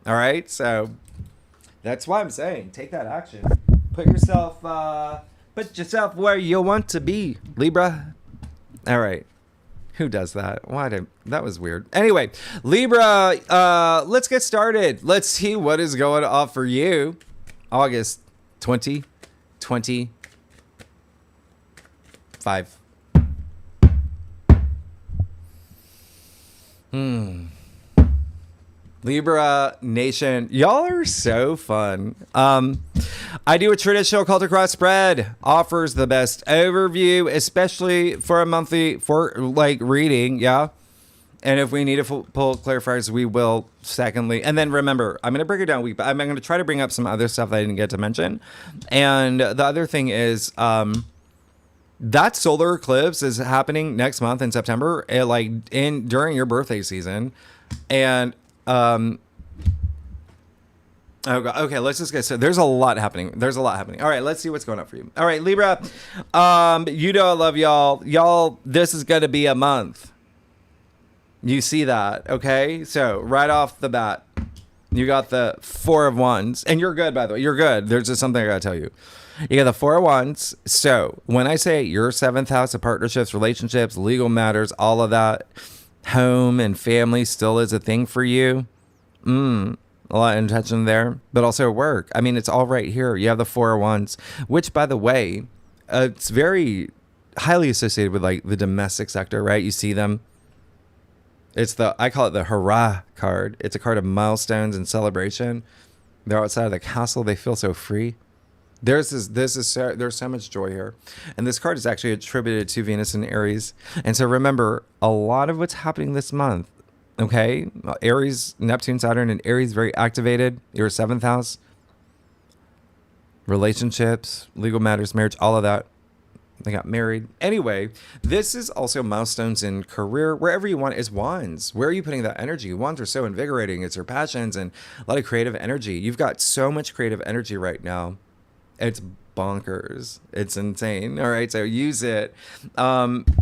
All right. So that's why I'm saying take that action. Put yourself where you want to be, Libra. All right. Who does that? That was weird. Anyway, Libra, let's get started. Let's see what is going on for you. August 2025. Libra Nation, y'all are so fun. I do a traditional cultic cross spread, offers the best overview, especially for a monthly reading, yeah. And if we need to pull clarifiers, we will. Secondly, and then remember, I'm going to break it down week, but I'm going to try to bring up some other stuff that I didn't get to mention. And the other thing is, that solar eclipse is happening next month in September, during your birthday season, and okay, let's just get started. There's a lot happening. All right, let's see what's going on for you. All right, Libra, you know I love y'all. Y'all, this is going to be a month. You see that, okay? So right off the bat, you got the 4 of Wands, and you're good, by the way. You're good. There's just something I got to tell you. You got the 4 of Wands. So when I say your 7th house of partnerships, relationships, legal matters, all of that, home and family still is a thing for you. A lot of intention there, but also work. I mean, it's all right here. You have the 4 of Wands, which, by the way, it's very highly associated with like the domestic sector, right? You see them. I call it the hurrah card. It's a card of milestones and celebration. They're outside of the castle. They feel so free. There's so much joy here. And this card is actually attributed to Venus and Aries. And so remember, a lot of what's happening this month, okay? Aries, Neptune, Saturn, and Aries very activated. Your 7th house. Relationships, legal matters, marriage, all of that. They got married. Anyway, this is also milestones in career. Wherever you want is wands. Where are you putting that energy? Wands are so invigorating. It's your passions and a lot of creative energy. You've got so much creative energy right now. It's bonkers. It's insane. All right, so use it.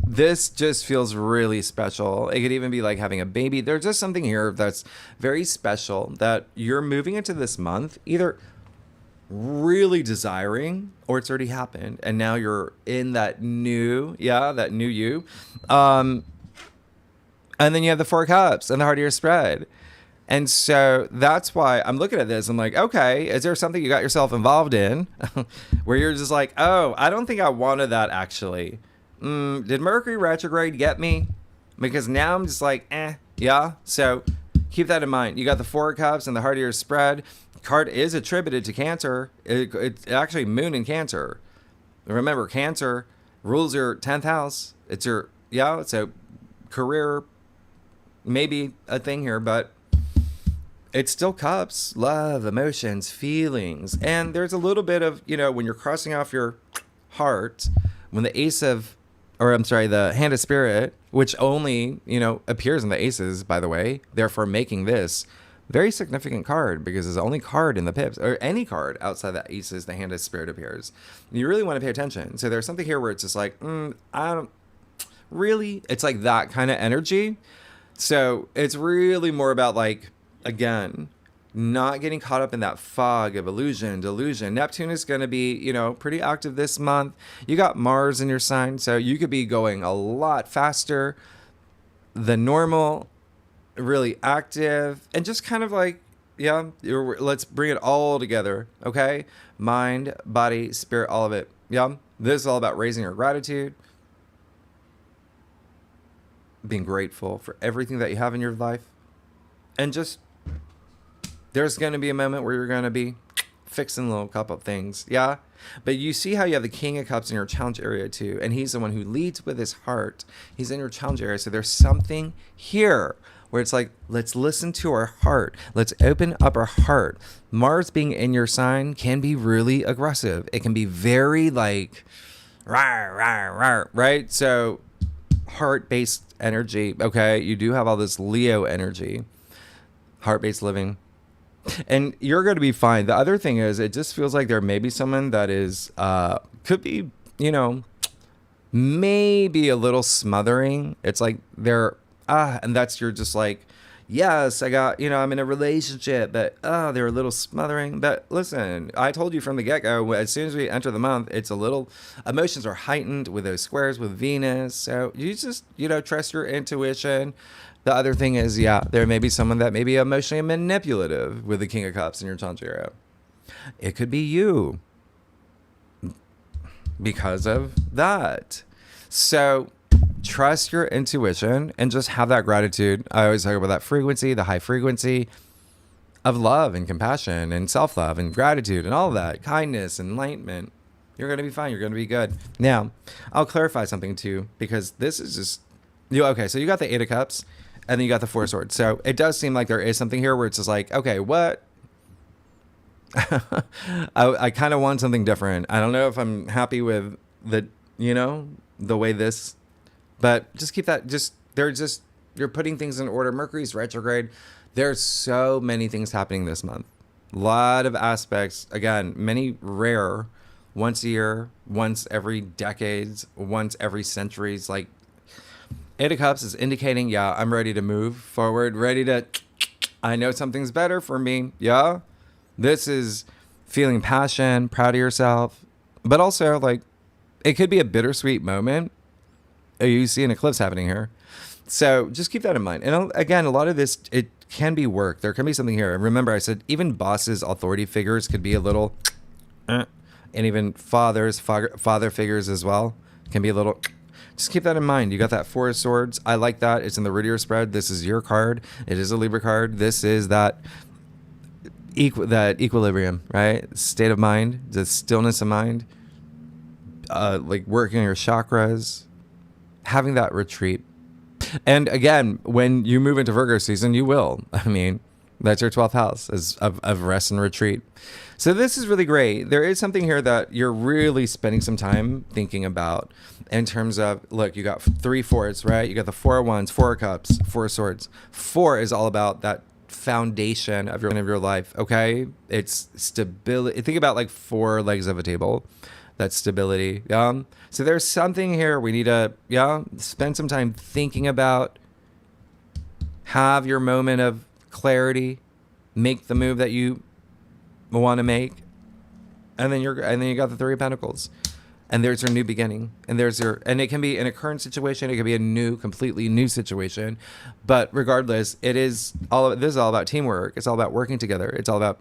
This just feels really special. It could even be like having a baby. There's just something here that's very special that you're moving into this month, either really desiring or it's already happened and now you're in that new you. And then you have the Four of Cups and the Heart of your spread. And so that's why I'm looking at this. I'm like, okay, is there something you got yourself involved in where you're just like, oh, I don't think I wanted that actually. Did Mercury retrograde get me? Because now I'm just like, yeah. So keep that in mind. You got the Four of Cups and the Heart of your spread. Card is attributed to Cancer. It's actually Moon in Cancer. Remember, Cancer rules your 10th house. It's your, so career, maybe a thing here, but it's still cups, love, emotions, feelings. And there's a little bit of, when you're crossing off your heart, when the the Hand of Spirit, which only, appears in the aces, by the way, therefore making this very significant card because it's the only card in the pips or any card outside the aces, the Hand of Spirit appears. You really want to pay attention. So there's something here where it's just like, I don't really, it's like that kind of energy. So it's really more about like, again, not getting caught up in that fog of illusion, delusion. Neptune is going to be, pretty active this month. You got Mars in your sign, so you could be going a lot faster than normal, really active, and just kind of like, let's bring it all together, okay? Mind, body, spirit, all of it. This is all about raising your gratitude, being grateful for everything that you have in your life, and just there's going to be a moment where you're going to be fixing a little couple of things, but you see how you have the King of Cups in your challenge area too, and he's the one who leads with his heart. He's in your challenge area, so there's something here where it's like, let's listen to our heart. Let's open up our heart. Mars being in your sign can be really aggressive. It can be very like, rawr, rawr, rawr, right? So heart-based energy, okay? You do have all this Leo energy, heart-based living. And you're going to be fine. The other thing is, it just feels like there may be someone that is, could be, maybe a little smothering. It's like they're, and that's, you're just like, yes, I got, I'm in a relationship, but, they're a little smothering. But listen, I told you from the get-go, as soon as we enter the month, it's a little, emotions are heightened with those squares with Venus. So you just, trust your intuition. The other thing is, there may be someone that may be emotionally manipulative with the King of Cups in your challenge area. It could be you because of that. So trust your intuition and just have that gratitude. I always talk about that frequency, the high frequency of love and compassion and self-love and gratitude and all of that, kindness, enlightenment. You're going to be fine. You're going to be good. Now, I'll clarify something too, because this is just, okay, so you got the Eight of Cups and then you got the Four of Swords. So it does seem like there is something here where it's just like, okay, what? I kind of want something different. I don't know if I'm happy with the way this, but just keep that, you're putting things in order. Mercury's retrograde. There's so many things happening this month. A lot of aspects, again, many rare, once a year, once every decades, once every centuries. Like Eight of Cups is indicating, I'm ready to move forward, I know something's better for me. This is feeling passion, proud of yourself, but also like it could be a bittersweet moment. You see an eclipse happening here. So just keep that in mind. And again, a lot of this, it can be work. There can be something here. And remember, I said even bosses, authority figures could be a little, and even father figures as well can be a little. Just keep that in mind. You got that Four of Swords. I like that. It's in the root of your spread. This is your card. It is a Libra card. This is that equilibrium, right? State of mind, the stillness of mind, like working on your chakras, having that retreat. And again, when you move into Virgo season, you will. I mean, That's your 12th house of rest and retreat. So this is really great. There is something here that you're really spending some time thinking about in terms of, look, you got 3 fours, right? You got the 4 of Wands, 4 of Cups, 4 of Swords. 4 is all about that foundation of your life, okay? It's stability. Think about like 4 legs of a table. That's stability. So there's something here we need to, spend some time thinking about. Have your moment of clarity, make the move that you want to make, and then you got the 3 of Pentacles, and there's your new beginning, and it can be in a current situation, it can be a completely new situation, but regardless, this is all about teamwork. It's all about working together. It's all about,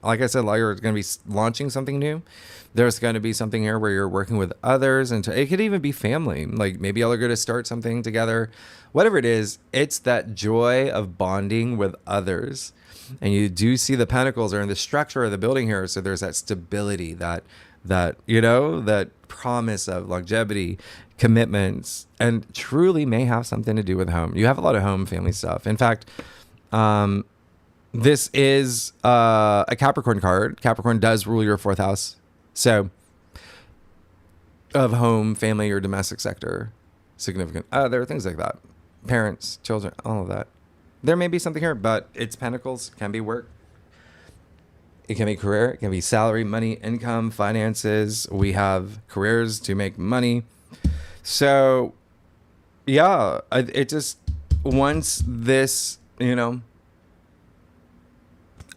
like I said, you're going to be launching something new. There's going to be something here where you're working with others, and it could even be family. Like maybe y'all are going to start something together. Whatever it is, it's that joy of bonding with others. And you do see the pentacles are in the structure of the building here. So there's that stability, that promise of longevity, commitments, and truly may have something to do with home. You have a lot of home family stuff. In fact, this is a Capricorn card. Capricorn does rule your 4th house. So of home, family, or domestic sector, significant other, things like that. Parents, children, all of that. There may be something here, but it's pentacles, can be work. It can be career, it can be salary, money, income, finances. We have careers to make money. So, it just, once this, open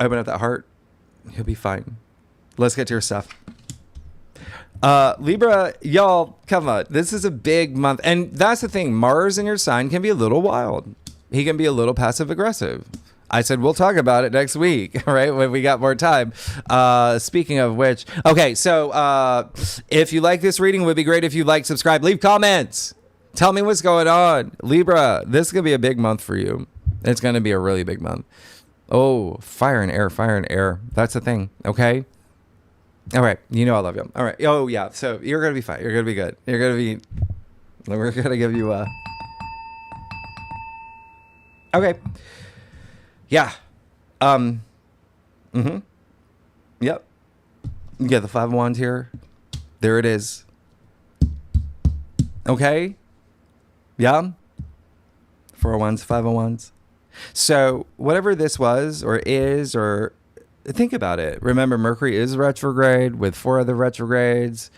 up that heart, you'll be fine. Let's get to your stuff. Libra, y'all, come on. This is a big month. And that's the thing. Mars in your sign can be a little wild. He can be a little passive aggressive. I said, we'll talk about it next week, right? When we got more time. Speaking of which, okay. So, if you like this reading, it would be great if you like, subscribe, leave comments. Tell me what's going on. Libra, this is going to be a big month for you. It's going to be a really big month. Oh, fire and air. That's the thing. Okay. All right. I love you. All right. Oh, yeah. So you're going to be fine. You're going to be good. We're going to give you okay. Yeah. Yep. You get the 5 of Wands here. There it is. Okay. Yeah. 4 of Wands, 5 of Wands. So whatever this was or is, or think about it. Remember, Mercury is retrograde with 4 other retrogrades.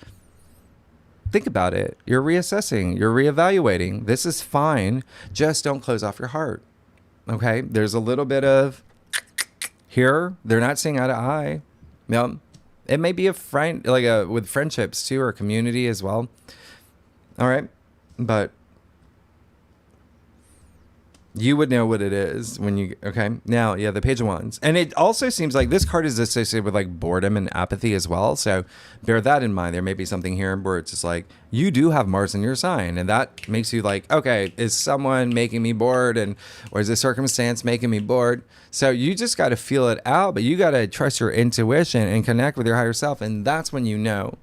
Think about it. You're reassessing. You're reevaluating. This is fine. Just don't close off your heart. Okay? There's a little bit of here. They're not seeing eye to eye. Yep. It may be a friend, with friendships too, or community as well. All right? But you would know what it is when you, okay? Now, the Page of Wands. And it also seems like this card is associated with boredom and apathy as well. So bear that in mind. There may be something here where it's just you do have Mars in your sign. And that makes you okay, is someone making me bored? Or is a circumstance making me bored? So you just got to feel it out, but you got to trust your intuition and connect with your higher self. And that's when you know.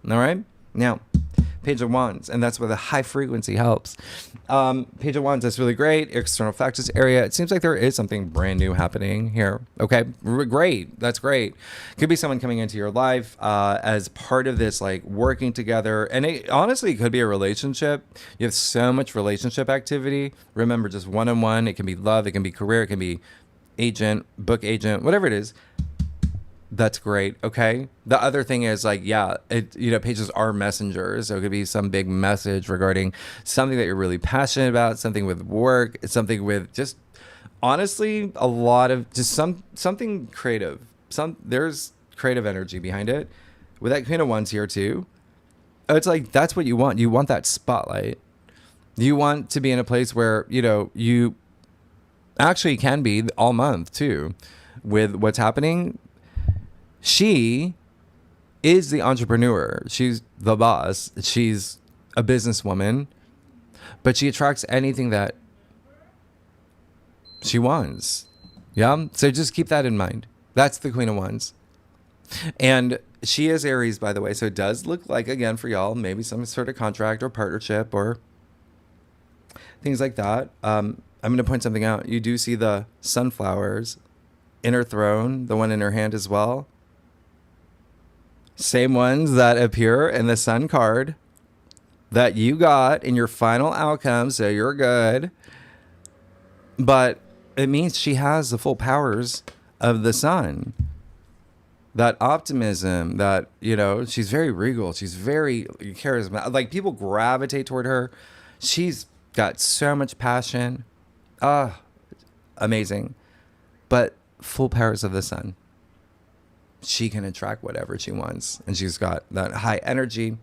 All right? Now, Page of Wands, and that's where the high frequency helps. Page of Wands, that's really great. External factors area. It seems like there is something brand new happening here. Okay, great. That's great. Could be someone coming into your life as part of this, working together. And it honestly could be a relationship. You have so much relationship activity. Remember, just one-on-one. It can be love. It can be career. It can be agent, book agent, whatever it is. That's great. Okay. The other thing is pages are messengers. So it could be some big message regarding something that you're really passionate about, something with work, something with just honestly a lot of just something creative. There's creative energy behind it. With that Queen of Wands here too. It's that's what you want. You want that spotlight. You want to be in a place where, you actually can be all month too with what's happening. She is the entrepreneur. She's the boss. She's a businesswoman, but she attracts anything that she wants. Yeah. So just keep that in mind. That's the Queen of Wands. And she is Aries, by the way. So it does look like, again, for y'all, maybe some sort of contract or partnership or things like that. I'm going to point something out. You do see the sunflowers inner throne, the one in her hand as well. Same ones that appear in the Sun card that you got in your final outcome, so you're good. But it means she has the full powers of the Sun. That optimism, that, you know, she's very regal. She's very charismatic. Like, people gravitate toward her. She's got so much passion. Amazing. But full powers of the Sun. She can attract whatever she wants. And she's got that high energy.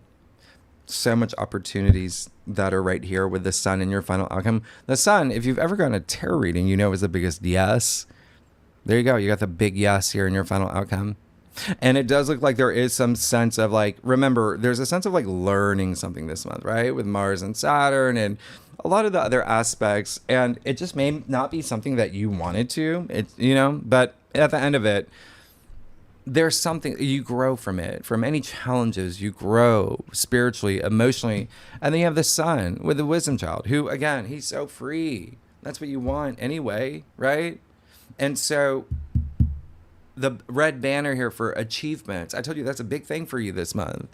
So much opportunities that are right here with the Sun in your final outcome. The Sun, if you've ever gotten a tarot reading, you know is the biggest yes. There you go. You got the big yes here in your final outcome. And it does look like there is some sense of like, remember, there's a sense of like learning something this month, right? With Mars and Saturn and a lot of the other aspects. And it just may not be something that you wanted to, but at the end of it, there's something you grow from it. From any challenges, you grow spiritually, emotionally. And then you have the Sun with the wisdom child, who, again, he's so free. That's what you want anyway, right? And so the red banner here for achievements, I told you that's a big thing for you this month.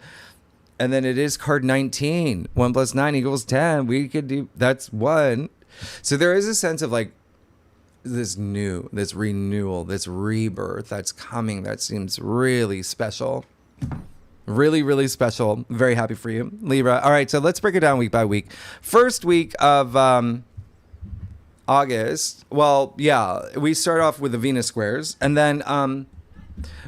And then it is card 19. 1 + 9 = 10. We could do, that's 1. So there is a sense of like, this renewal, this rebirth that's coming that seems really special. Really, really special. Very happy for you, Libra. All right, so let's break it down week by week. First week of August. Well, yeah, we start off with the Venus squares, and then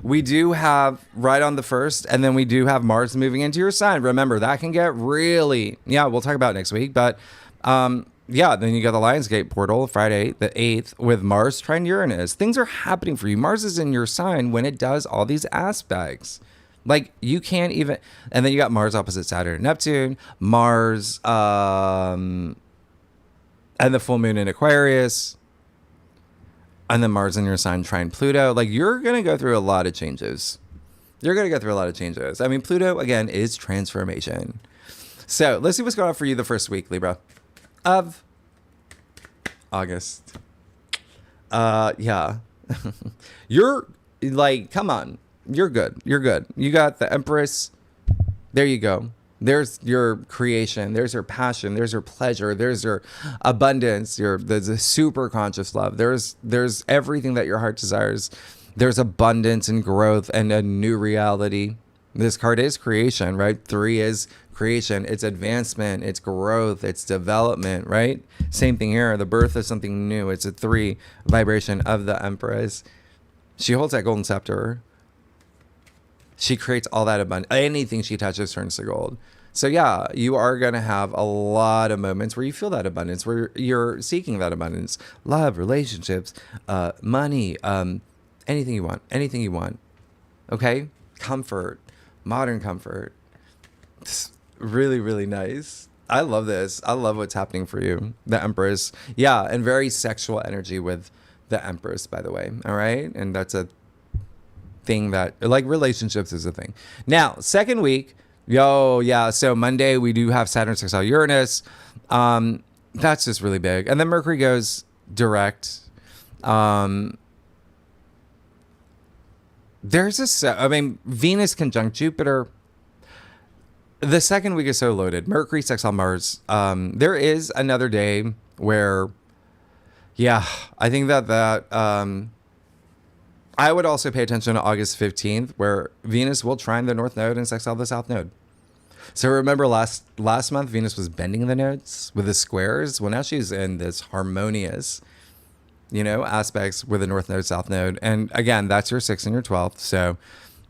we do have right on the 1st, and then we do have Mars moving into your sign. Remember, that can get really, we'll talk about it next week, but then you got the Lionsgate portal Friday, the 8th, with Mars trine Uranus. Things are happening for you. Mars is in your sign when it does all these aspects. Like, you can't even... And then you got Mars opposite Saturn and Neptune. Mars, and the full moon in Aquarius. And then Mars in your sign trine Pluto. Like, you're going to go through a lot of changes. I mean, Pluto, again, is transformation. So, let's see what's going on for you the first week, Libra, of August. You're like, come on. You're good. You got the Empress. There you go. There's your creation. There's your passion. There's your pleasure. There's your abundance. There's a super conscious love. There's everything that your heart desires. There's abundance and growth and a new reality. This card is creation, right? 3 is creation. It's advancement. It's growth. It's development, right? Same thing here. The birth of something new. It's a 3 vibration of the Empress. She holds that golden scepter. She creates all that abundance. Anything she touches turns to gold. So yeah, you are going to have a lot of moments where you feel that abundance, where you're seeking that abundance. Love, relationships, money, anything you want. Okay? Comfort, modern comfort. It's really, really nice. I love this. I love what's happening for you. The Empress. Yeah, and very sexual energy with the Empress, by the way. All right? And that's a thing that, like, relationships is a thing. Now, second week, so Monday we do have Saturn sextile Uranus. That's just really big. And then Mercury goes direct. Venus conjunct Jupiter. The second week is so loaded. Mercury sextile Mars. There is another day where, I think that I would also pay attention to August 15th, where Venus will trine the North Node and sextile the South Node. So remember last month, Venus was bending the nodes with the squares. Well, now she's in this harmonious, aspects with the North Node, South Node. And again, that's your 6th and your 12th. So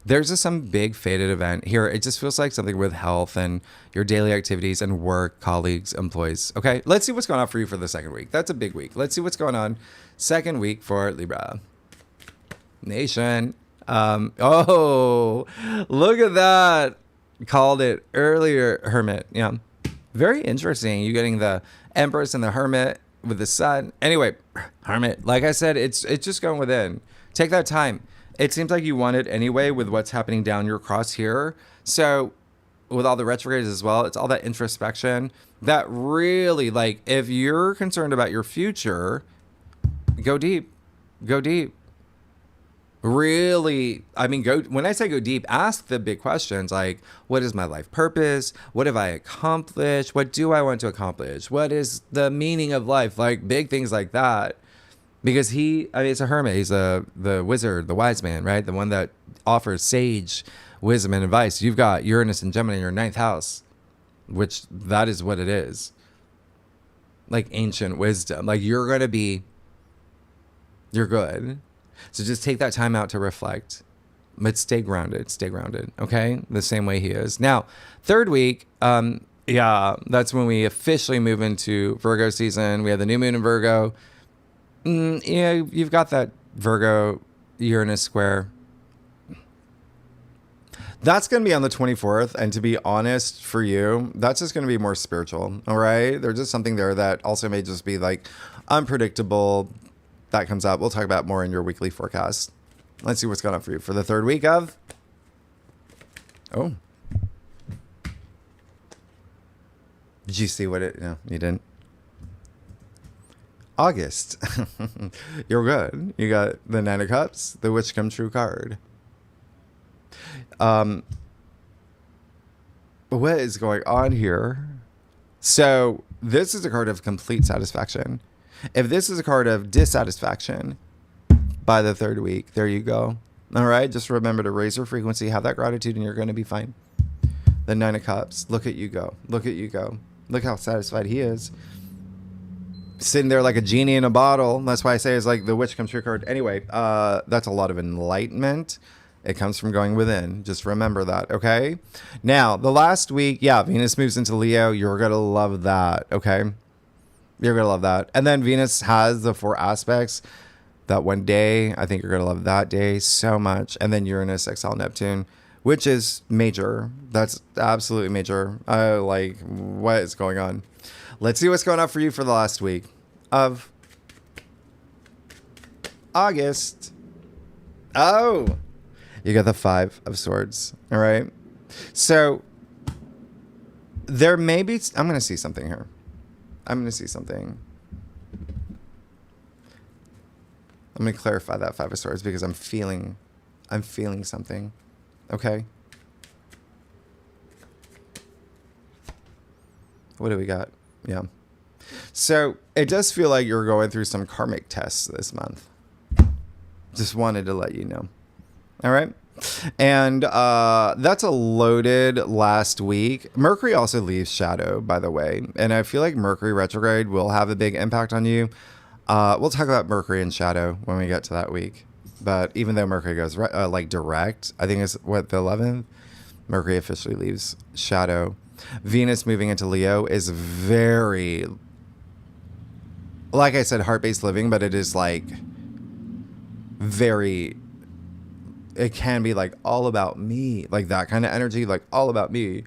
there's some big fated event here. It just feels like something with health and your daily activities and work, colleagues, employees. Okay, let's see what's going on for you for the second week. That's a big week. Let's see what's going on second week for Libra Nation. Look at that. Called it earlier, Hermit. Yeah, very interesting. You getting the Empress and the Hermit with the Sun. Anyway, Hermit, like I said, it's just going within. Take that time. It seems like you want it anyway with what's happening down your cross here. So with all the retrogrades as well, it's all that introspection that really, like, if you're concerned about your future, go deep. Really, I mean, when I say go deep, ask the big questions like, what is my life purpose? What have I accomplished? What do I want to accomplish? What is the meaning of life? Like big things like that. Because I mean, it's a hermit. He's the wizard, the wise man, right? The one that offers sage wisdom and advice. You've got Uranus and Gemini in your ninth house, which that is what it is. Like ancient wisdom. Like you're good. So just take that time out to reflect, but stay grounded, okay? The same way he is. Now, third week, that's when we officially move into Virgo season. We have the new moon in Virgo. You've got that Virgo Uranus square. That's going to be on the 24th. And to be honest for you, that's just going to be more spiritual. All right. There's just something there that also may just be like unpredictable. That comes up. We'll talk about more in your weekly forecast. Let's see what's going on for you for the third week of. Oh. Did you see what it? No, you didn't. August. You're good. You got the Nine of Cups, the Wish Come True card. What is going on here? So this is a card of complete satisfaction. If this is a card of dissatisfaction by the third week, there you go. All right. Just remember to raise your frequency, have that gratitude, and you're going to be fine. The Nine of Cups. Look at you go. Look at you go. Look how satisfied he is. Sitting there like a genie in a bottle. That's why I say it's like the Wish Comes True card. Anyway, that's a lot of enlightenment. It comes from going within. Just remember that, okay? Now, the last week, Venus moves into Leo. You're going to love that, okay? You're going to love that. And then Venus has the 4 aspects. That one day, I think you're going to love that day so much. And then Uranus, exile Neptune, which is major. That's absolutely major. Like, what is going on? Let's see what's going on for you for the last week of August. Oh, you got the 5 of Swords. All right. So there may be, I'm going to see something here. I'm going to clarify that 5 of Swords because I'm feeling something. Okay. What do we got? Yeah. So it does feel like you're going through some karmic tests this month. Just wanted to let you know. All right. And that's a loaded last week. Mercury also leaves shadow, by the way. And I feel like Mercury retrograde will have a big impact on you. We'll talk about Mercury and shadow when we get to that week. But even though Mercury goes like direct, I think it's the 11th. Mercury officially leaves shadow. Venus moving into Leo is very, like I said, heart-based living, but it is like very, it can be like all about me, like that kind of energy, like all about me.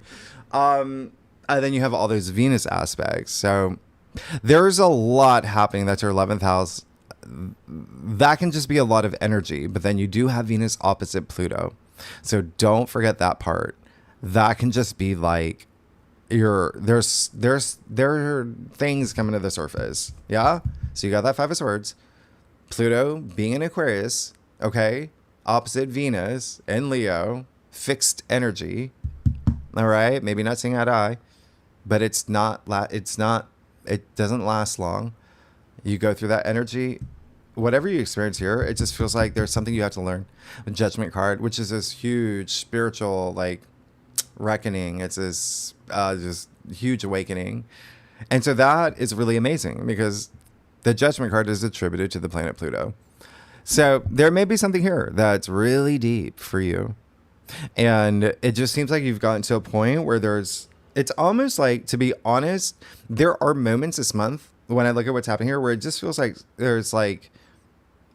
And then you have all those Venus aspects. So there's a lot happening. That's your 11th house. That can just be a lot of energy, but then you do have Venus opposite Pluto. So don't forget that part. That can just be like, there are things coming to the surface. Yeah. So you got that 5 of Swords, Pluto being in Aquarius. Okay. Opposite Venus in Leo, fixed energy. All right. Maybe not seeing eye to eye, but it doesn't last long. You go through that energy, whatever you experience here, it just feels like there's something you have to learn. The Judgment card, which is this huge spiritual, like, reckoning. It's this just huge awakening. And so that is really amazing because the Judgment card is attributed to the planet Pluto. So there may be something here that's really deep for you. And it just seems like you've gotten to a point where it's almost like, to be honest, there are moments this month when I look at what's happening here where it just feels like there's like,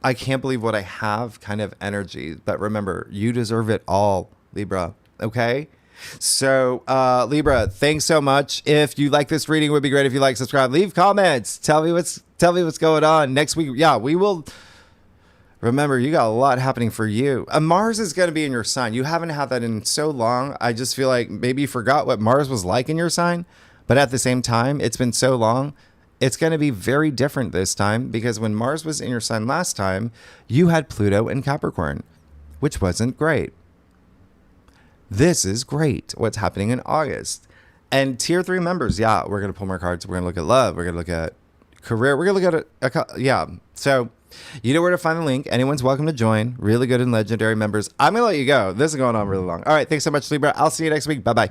I can't believe what I have kind of energy. But remember, you deserve it all, Libra. Okay? So, Libra, thanks so much. If you like this reading, it would be great if you like, subscribe, leave comments. Tell me what's going on next week. Yeah, we will. Remember, you got a lot happening for you. Mars is going to be in your sign. You haven't had that in so long. I just feel like maybe you forgot what Mars was like in your sign. But at the same time, it's been so long. It's going to be very different this time because when Mars was in your sign last time, you had Pluto in Capricorn, which wasn't great. This is great, what's happening in August. And tier 3 members, yeah, we're going to pull more cards. We're going to look at love. We're going to look at career. We're going to look at, yeah. So you know where to find the link. Anyone's welcome to join. Really good and legendary members. I'm going to let you go. This is going on really long. All right. Thanks so much, Libra. I'll see you next week. Bye-bye.